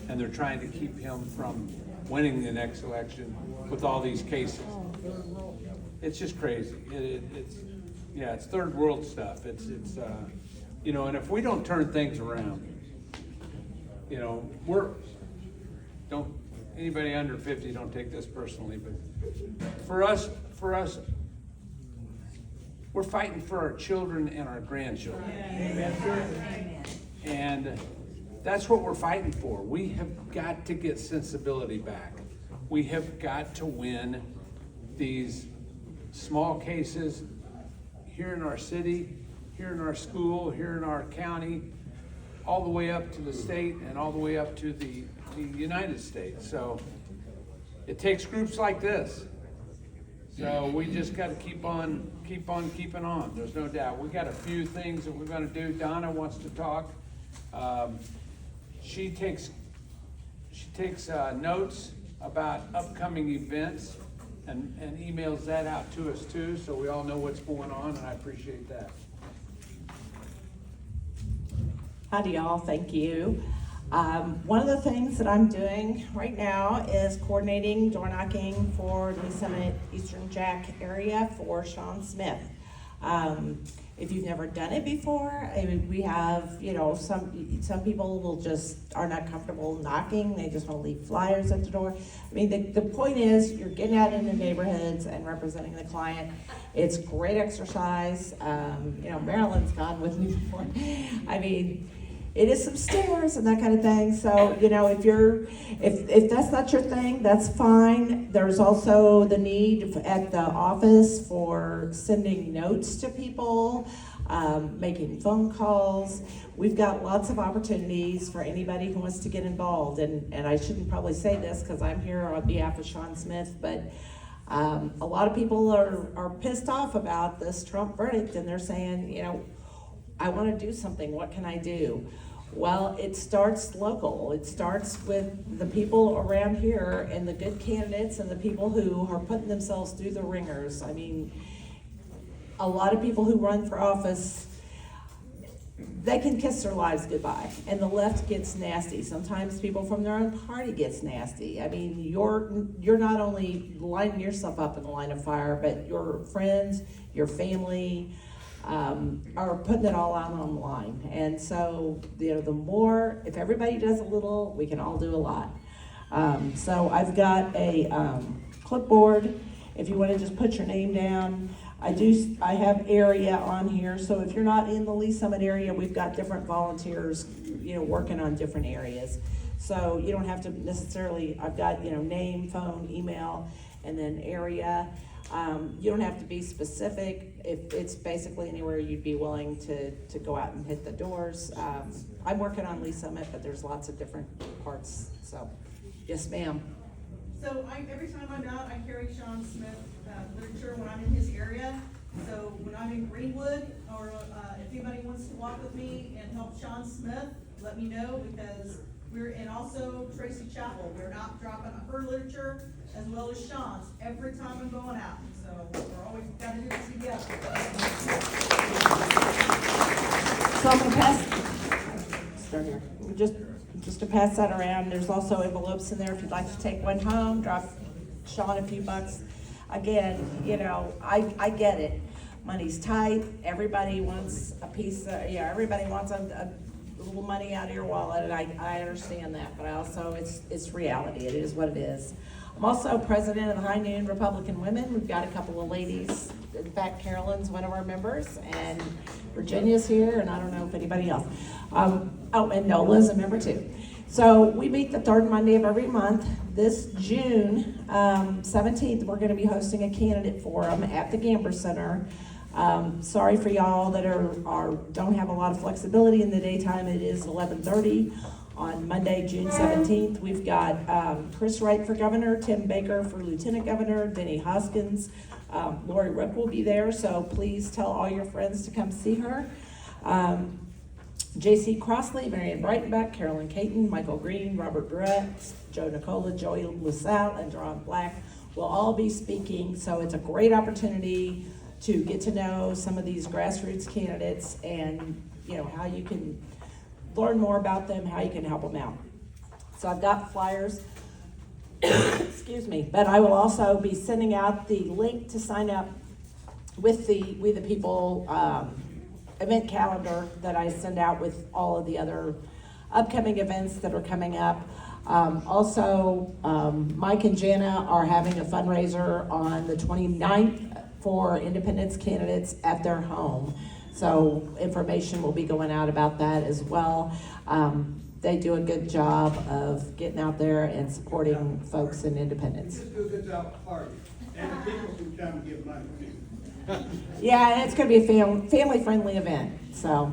and they're trying to keep him from winning the next election with all these cases. It's just crazy. It's third world stuff. It's and if we don't turn things around, anybody under 50, don't take this personally, but for us, we're fighting for our children and our grandchildren. And that's what we're fighting for. We have got to get sensibility back. We have got to win these small cases here in our city, here in our school, here in our county, all the way up to the state and all the way up to the United States. So it takes groups like this. So we just got to keep on keeping on. There's no doubt. We got a few things that we're going to do. Donna wants to talk. She takes notes about upcoming events and emails that out to us too, so we all know what's going on, and I appreciate that. Howdy y'all, thank you. One of the things that I'm doing right now is coordinating door knocking for the Summit Eastern Jack area for Sean Smith. If you've never done it before, I mean, we have, some people are not comfortable knocking. They just want to leave flyers at the door. I mean, the point is you're getting out in the neighborhoods and representing the client. It's great exercise. Marilyn's gone with me before. I mean, it is some stairs and that kind of thing. So, if that's not your thing, that's fine. There's also the need at the office for sending notes to people, making phone calls. We've got lots of opportunities for anybody who wants to get involved. And I shouldn't probably say this because I'm here on behalf of Sean Smith, but a lot of people are pissed off about this Trump verdict, and they're saying, I want to do something. What can I do? Well, it starts local. It starts with the people around here and the good candidates and the people who are putting themselves through the ringers. I mean, a lot of people who run for office, they can kiss their lives goodbye, and the left gets nasty. Sometimes people from their own party gets nasty. I mean, you're not only lining yourself up in the line of fire, but your friends, your family, are putting it all out on the line. And so, if everybody does a little, we can all do a lot. So I've got a clipboard. If you want to just put your name down, I have area on here. So if you're not in the Lee Summit area, we've got different volunteers, working on different areas. So you don't have to necessarily, I've got, name, phone, email, and then area. You don't have to be specific. If it's basically anywhere you'd be willing to go out and hit the doors. I'm working on Lee Summit, but there's lots of different parts. So, yes, ma'am. So every time I'm out, I carry Sean Smith literature when I'm in his area. So when I'm in Greenwood, or if anybody wants to walk with me and help Sean Smith, let me know, because and also Tracy Chapel. We're out dropping her literature as well as Sean's every time I'm going out. So we're always got to do this together. So I'm gonna start here. Just to pass that around. There's also envelopes in there if you'd like to take one home. Drop Sean a few bucks. Again, I get it. Money's tight. Everybody wants a piece of, everybody wants a little money out of your wallet, and I understand that, but it's reality. It is what it is. I'm also president of the High Noon Republican Women. We've got a couple of ladies. In fact, Carolyn's one of our members, and Virginia's here, and I don't know if anybody else. And Nola's a member too. So we meet the third Monday of every month. This June 17th, we're going to be hosting a candidate forum at the Gamber Center. Sorry for y'all that don't have a lot of flexibility in the daytime. It is 11:30 on Monday, June 17th. We've got Chris Wright for governor, Tim Baker for lieutenant governor, Denny Hoskins, Lori Rip will be there, so please tell all your friends to come see her. J.C. Crossley, Marion Breitenbach, Carolyn Caton, Michael Green, Robert Brett, Joe Nicola, Joey LaSalle, and Deron Black will all be speaking, so it's a great opportunity to get to know some of these grassroots candidates and how you can learn more about them, how you can help them out. So I've got flyers, excuse me, but I will also be sending out the link to sign up with the We the People event calendar that I send out with all of the other upcoming events that are coming up. Also, Mike and Jana are having a fundraiser on the 29th for independence candidates at their home. So information will be going out about that as well. They do a good job of getting out there and supporting folks in independence. Just do a good job at party, and the people can come and give money too. Yeah, and it's going to be a family-friendly event, so.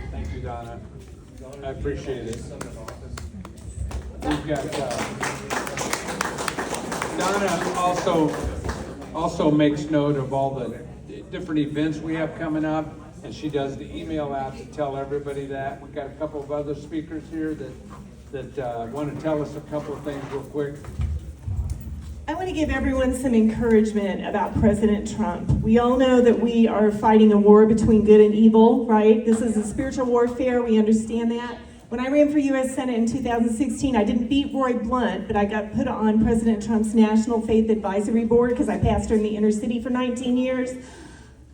Thank you, Donna. I appreciate it. We've got, Donna also makes note of all the different events we have coming up, and she does the email out to tell everybody that. We've got a couple of other speakers here that want to tell us a couple of things real quick. I want to give everyone some encouragement about President Trump. We all know that we are fighting a war between good and evil, right? This is a spiritual warfare. We understand that. When I ran for U.S. Senate in 2016, I didn't beat Roy Blunt, but I got put on President Trump's National Faith Advisory Board because I pastored in the inner city for 19 years.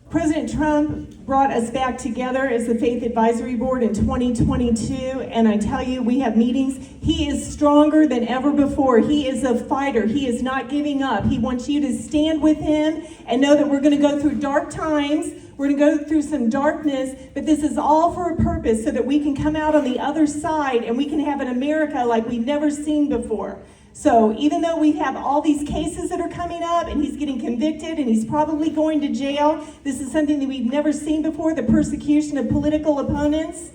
President Trump brought us back together as the Faith Advisory Board in 2022, and I tell you, we have meetings. He is stronger than ever before. He is a fighter. He is not giving up. He wants you to stand with him and know that we're going to go through dark times. We're going to go through some darkness, but this is all for a purpose so that we can come out on the other side and we can have an America like we've never seen before. So even though we have all these cases that are coming up and he's getting convicted and he's probably going to jail, this is something that we've never seen before, the persecution of political opponents.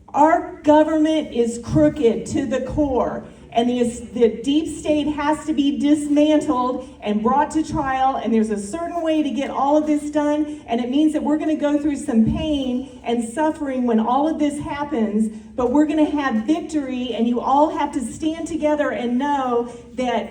Our government is crooked to the core, and the deep state has to be dismantled and brought to trial, and there's a certain way to get all of this done, and it means that we're going to go through some pain and suffering when all of this happens, but we're going to have victory, and you all have to stand together and know that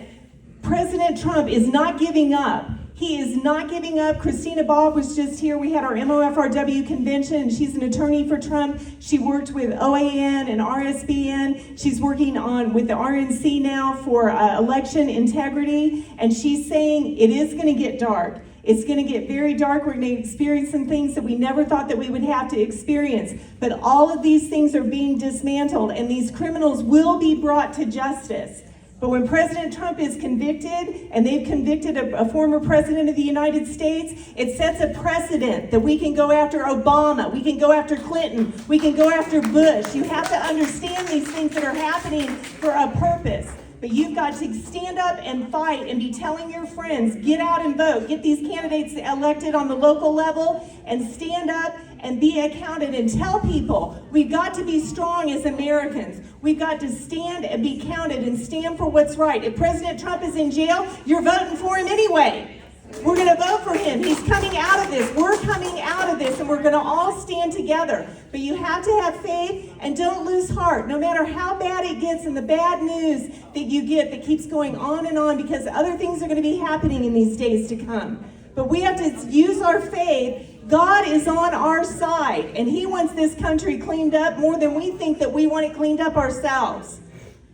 President Trump is not giving up. He is not giving up. Christina Bob was just here. We had our MOFRW convention, and she's an attorney for Trump. She worked with OAN and RSBN. She's working with the RNC now for election integrity, and she's saying it is going to get dark. It's going to get very dark. We're going to experience some things that we never thought that we would have to experience. But all of these things are being dismantled, and these criminals will be brought to justice. But when President Trump is convicted, and they've convicted a former president of the United States, it sets a precedent that we can go after Obama, we can go after Clinton, we can go after Bush. You have to understand these things that are happening for a purpose. But you've got to stand up and fight and be telling your friends, get out and vote, get these candidates elected on the local level, and stand up and be accounted and tell people we've got to be strong as Americans. We've got to stand and be counted and stand for what's right. If President Trump is in jail, you're voting for him anyway. We're going to vote for him. He's coming out of this. We're coming out of this, and we're going to all stand together. But you have to have faith and don't lose heart, no matter how bad it gets and the bad news that you get that keeps going on and on, because other things are going to be happening in these days to come. But we have to use our faith. God is on our side, and he wants this country cleaned up more than we think that we want it cleaned up ourselves.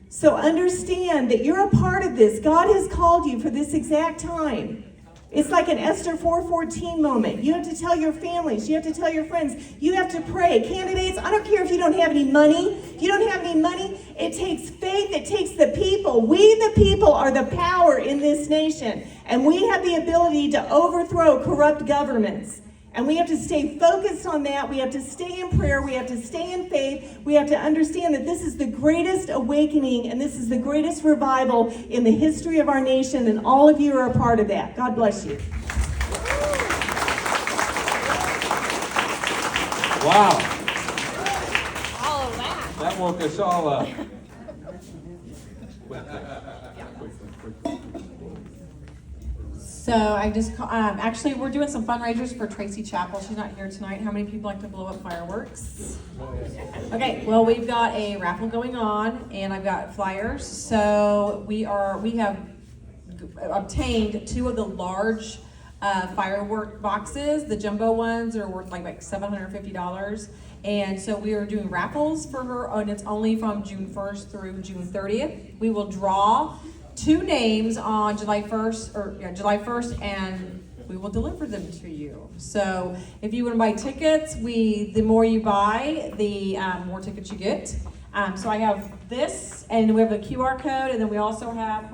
So understand that you're a part of this. God has called you for this exact time. It's like an Esther 4:14 moment. You have to tell your families. You have to tell your friends. You have to pray. Candidates, I don't care if you don't have any money. If you don't have any money, it takes faith. It takes the people. We, the people, are the power in this nation. And we have the ability to overthrow corrupt governments. And we have to stay focused on that. We have to stay in prayer. We have to stay in faith. We have to understand that this is the greatest awakening and this is the greatest revival in the history of our nation, and all of you are a part of that. God bless you. Wow. All of that. That woke us all up. So I just, actually, we're doing some fundraisers for Tracy Chapel. She's not here tonight. How many people like to blow up fireworks? Okay, well, we've got a raffle going on, and I've got flyers. So we have obtained 2 of the large firework boxes. The jumbo ones are worth like $750. And so we are doing raffles for her, and it's only from June 1st through June 30th. We will draw 2 names on July 1st, and we will deliver them to you. So if you want to buy tickets, the more you buy, the more tickets you get. So I have this, and we have a QR code, and then we also have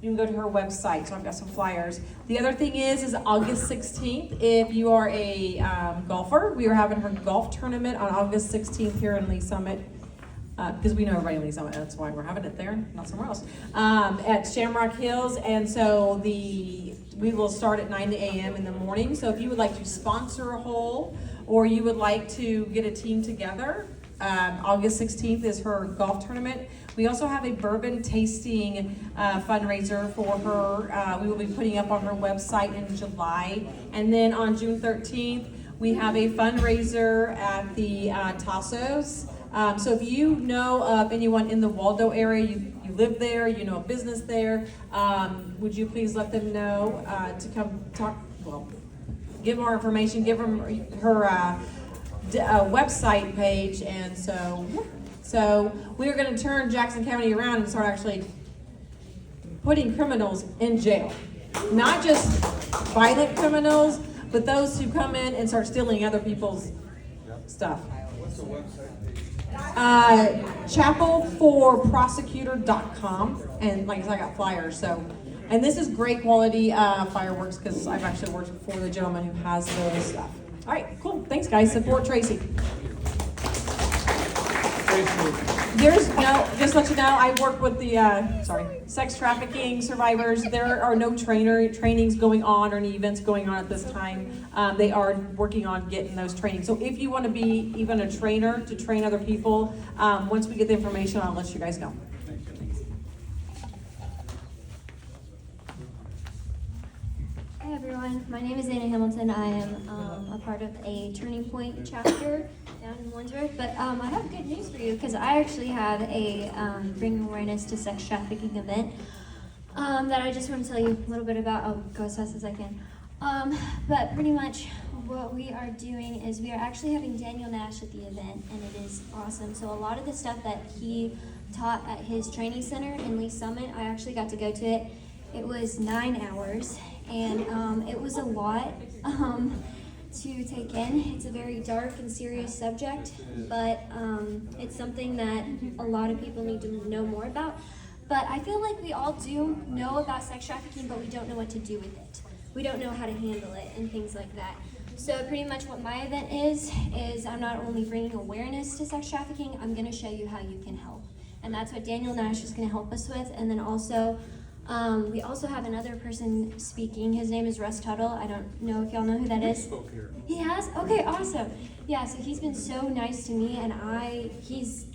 you can go to her website, so I've got some flyers. The other thing is August 16th, if you are a golfer, we are having her golf tournament on August 16th here in Lee Summit, because we know everybody in Lee Summit, that's why we're having it there, not somewhere else, at Shamrock Hills, and so we will start at 9 a.m. in the morning, so if you would like to sponsor a hole, or you would like to get a team together, August 16th is her golf tournament. We also have a bourbon tasting fundraiser for her. We will be putting up on her website in July. And then on June 13th, we have a fundraiser at the Tassos. So if you know of anyone in the Waldo area, you live there, you know a business there, would you please let them know to come talk, give more information, give them her website page, and so we're going to turn Jackson County around and start actually putting criminals in jail. Not just violent criminals, but those who come in and start stealing other people's stuff. What's the website? chapelforprosecutor.com, and like I said, I got flyers, so. And this is great quality fireworks, because I've actually worked for the gentleman who has those stuff. All right, cool. Thanks, guys. Support Tracy. There's just to let you know, I work with the sex trafficking survivors. There are no trainings going on or any events going on at this time. They are working on getting those trainings. So if you want to be even a trainer to train other people, once we get the information, I'll let you guys know. Hi everyone, my name is Anna Hamilton. I am a part of a Turning Point chapter down in Warrensburg. But I have good news for you, because I actually have a Bringing Awareness to Sex Trafficking event that I just want to tell you a little bit about. I'll go as fast as I can. But pretty much what we are doing is we are actually having Daniel Nash at the event, and it is awesome. So a lot of the stuff that he taught at his training center in Lee Summit, I actually got to go to it. It was 9 hours, and it was a lot to take in. It's a very dark and serious subject, but it's something that a lot of people need to know more about. But I feel like we all do know about sex trafficking, but we don't know what to do with it. We don't know how to handle it and things like that. So pretty much what my event is I'm not only bringing awareness to sex trafficking, I'm gonna show you how you can help. And that's what Daniel Nash is gonna help us with. And then also, we also have another person speaking. His name is Russ Tuttle. I don't know if y'all know who that is. He has? Okay, awesome. Yeah, so he's been so nice to me, and he's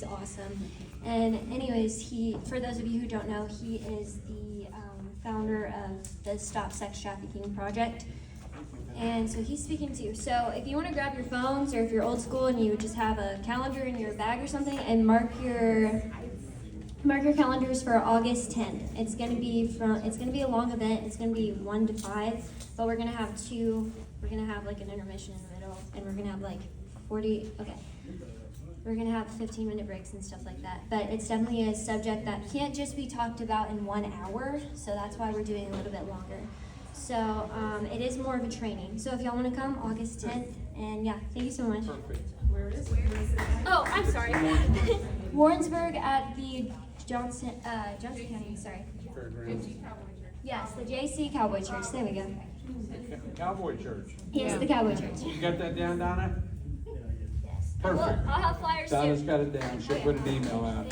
awesome. And anyways, for those of you who don't know, he is the founder of the Stop Sex Trafficking Project. And so he's speaking to you. So if you want to grab your phones, or if you're old school and you just have a calendar in your bag or something, and mark your calendars for August 10th. It's gonna be a long event. It's gonna be 1 to 5, but we're gonna have like an intermission in the middle, and we're gonna have like we're gonna have 15-minute breaks and stuff like that. But it's definitely a subject that can't just be talked about in 1 hour, so that's why we're doing a little bit longer. So it is more of a training. So if y'all wanna come, August 10th, and yeah, thank you so much. Perfect. Where is it? Oh, I'm sorry. Warrensburg at the Johnson County, sorry. Yes, the JC Cowboy Church. There we go. Cowboy Church. Yes, the Cowboy Church. You got that down, Donna? Yes. Perfect. I'll have flyers Donna's soon. got it down. She'll put an email out.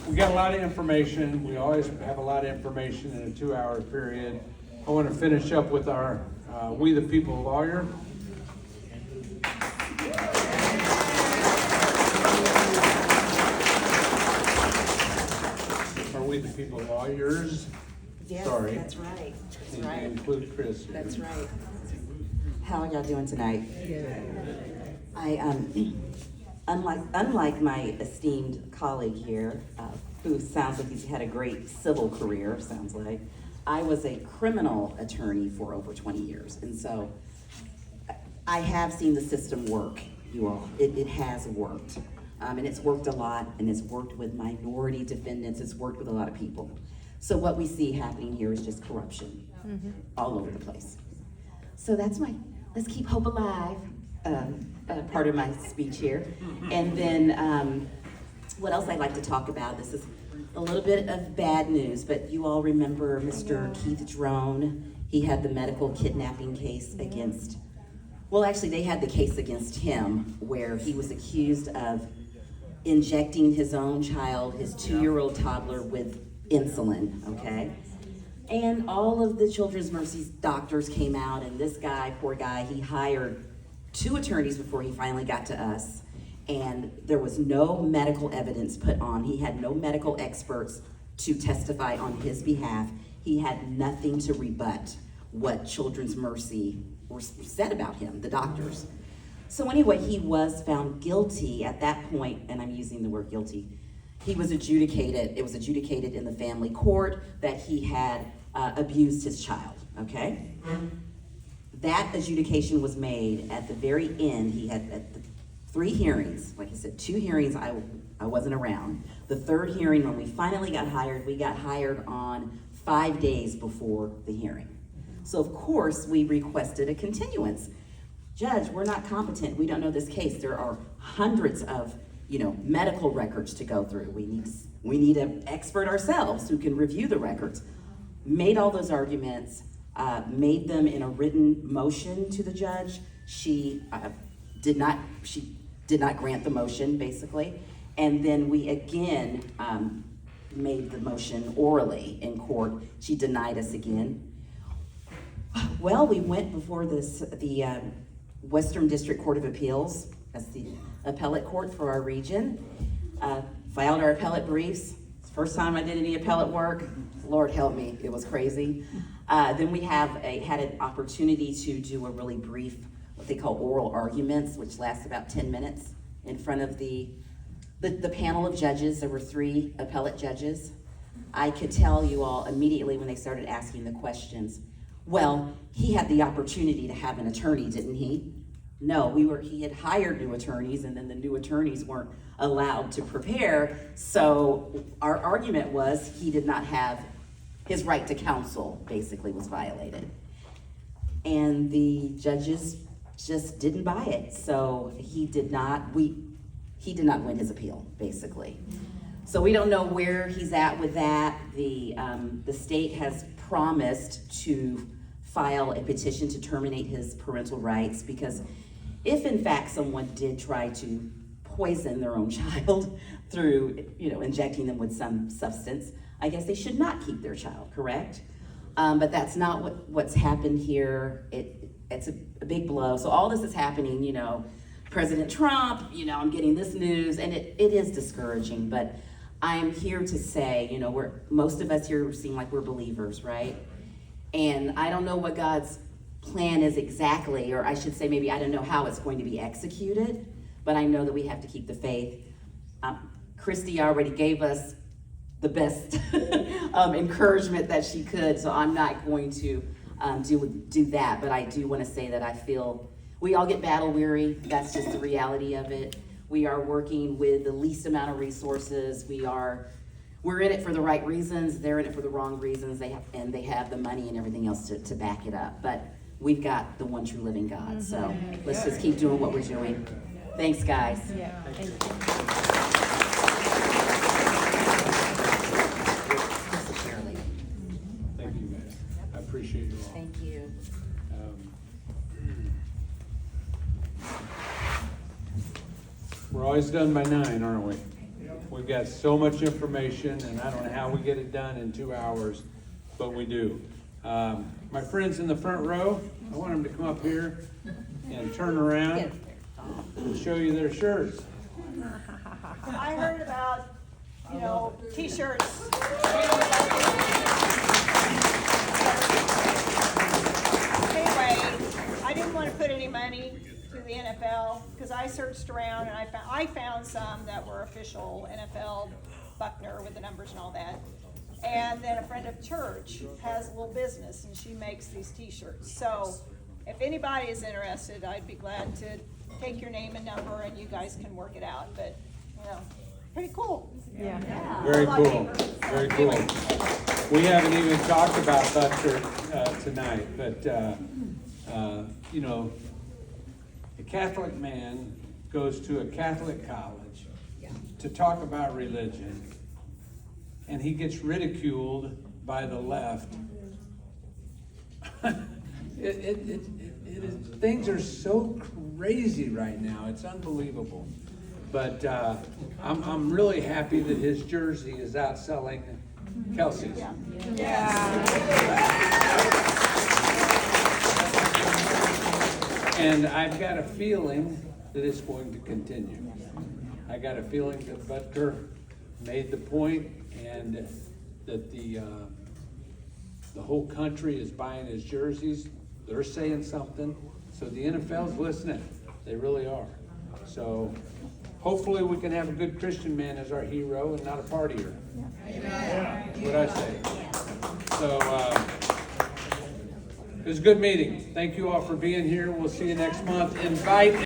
We got a lot of information. We always have a lot of information in a 2-hour period. I want to finish up with our We the People lawyer. Are We the People lawyers? Yes, Sorry. that's right. That's Need to right. include Chris here. That's right. How are y'all doing tonight? I unlike my esteemed colleague here, who sounds like he's had a great civil career, sounds like, I was a criminal attorney for over 20 years. And so I have seen the system work, you all. It has worked. And it's worked a lot, and it's worked with minority defendants, it's worked with a lot of people. So what we see happening here is just corruption all over the place. So that's my, let's keep hope alive, part of my speech here. And then what else I'd like to talk about, this is a little bit of bad news, but you all remember Mr. Keith Drone. He had the medical kidnapping case against, well, actually they had the case against him where he was accused of injecting his own child, his 2-year-old toddler, with insulin, okay? And all of the Children's Mercy's doctors came out, and this guy, poor guy, he hired 2 attorneys before he finally got to us, and there was no medical evidence put on. He had no medical experts to testify on his behalf. He had nothing to rebut what Children's Mercy said about him, the doctors. So anyway, he was found guilty at that point, and I'm using the word guilty. He was adjudicated, it was adjudicated in the family court that he had abused his child, okay? That adjudication was made at the very end. He had at the 3 hearings, like I said, 2 hearings I wasn't around. The 3rd hearing, when we finally got hired, we got hired on 5 days before the hearing. So of course, we requested a continuance. Judge, we're not competent. We don't know this case. There are hundreds of, medical records to go through. We need an expert ourselves who can review the records. Made all those arguments, made them in a written motion to the judge. She did not grant the motion, basically. And then we again made the motion orally in court. She denied us again. Well, we went before the Western District Court of Appeals, that's the appellate court for our region, filed our appellate briefs. It's the first time I did any appellate work. Lord help me, it was crazy. Then we had an opportunity to do a really brief, what they call oral arguments, which lasts about 10 minutes in front of the panel of judges. There were 3 appellate judges. I could tell you all immediately when they started asking the questions, well, he had the opportunity to have an attorney, didn't he? No, he had hired new attorneys, and then the new attorneys weren't allowed to prepare. So our argument was he did not have, his right to counsel basically was violated. And the judges just didn't buy it. So he did not win his appeal, basically. So we don't know where he's at with that. The state has promised to file a petition to terminate his parental rights, because if in fact someone did try to poison their own child through, injecting them with some substance, I guess they should not keep their child, correct? But that's not what's happened here. It's a big blow. So all this is happening, President Trump, I'm getting this news, and it is discouraging, but I'm here to say, most of us here seem like we're believers, right? And I don't know what God's plan is exactly, or I should say maybe I don't know how it's going to be executed, but I know that we have to keep the faith. Christy already gave us the best encouragement that she could, so I'm not going to do that, but I do want to say that I feel we all get battle weary. That's just the reality of it. We are working with the least amount of resources. We're in it for the right reasons. They're in it for the wrong reasons. They have the money and everything else to back it up. But we've got the one true living God. So let's just keep doing what we're doing. Thanks, guys. Yeah. Thank you. Thank you, guys. I appreciate you all. Thank you. We're always done by 9, aren't we? We've got so much information, and I don't know how we get it done in 2 hours, but we do. My friends in the front row, I want them to come up here and turn around and show you their shirts. I heard about, t-shirts. Anyway, I didn't want to put any money to the NFL because I searched around and I found some that were official NFL Buckner with the numbers and all that. And then a friend of church has a little business and she makes these t-shirts. So if anybody is interested, I'd be glad to take your name and number and you guys can work it out, but, you know, pretty cool. Yeah. Very cool, very cool. We haven't even talked about Butker tonight, but, you know, a Catholic man goes to a Catholic college to talk about religion, and he gets ridiculed by the left. Things are so crazy right now, it's unbelievable. But I'm really happy that his jersey is outselling Kelsey's. And I've got a feeling that it's going to continue. I got a feeling that Butker made the point and that the whole country is buying his jerseys. They're saying something. So the NFL's listening. They really are. So hopefully we can have a good Christian man as our hero and not a partier. That's what I say. So it was a good meeting. Thank you all for being here. We'll see you next month. Invite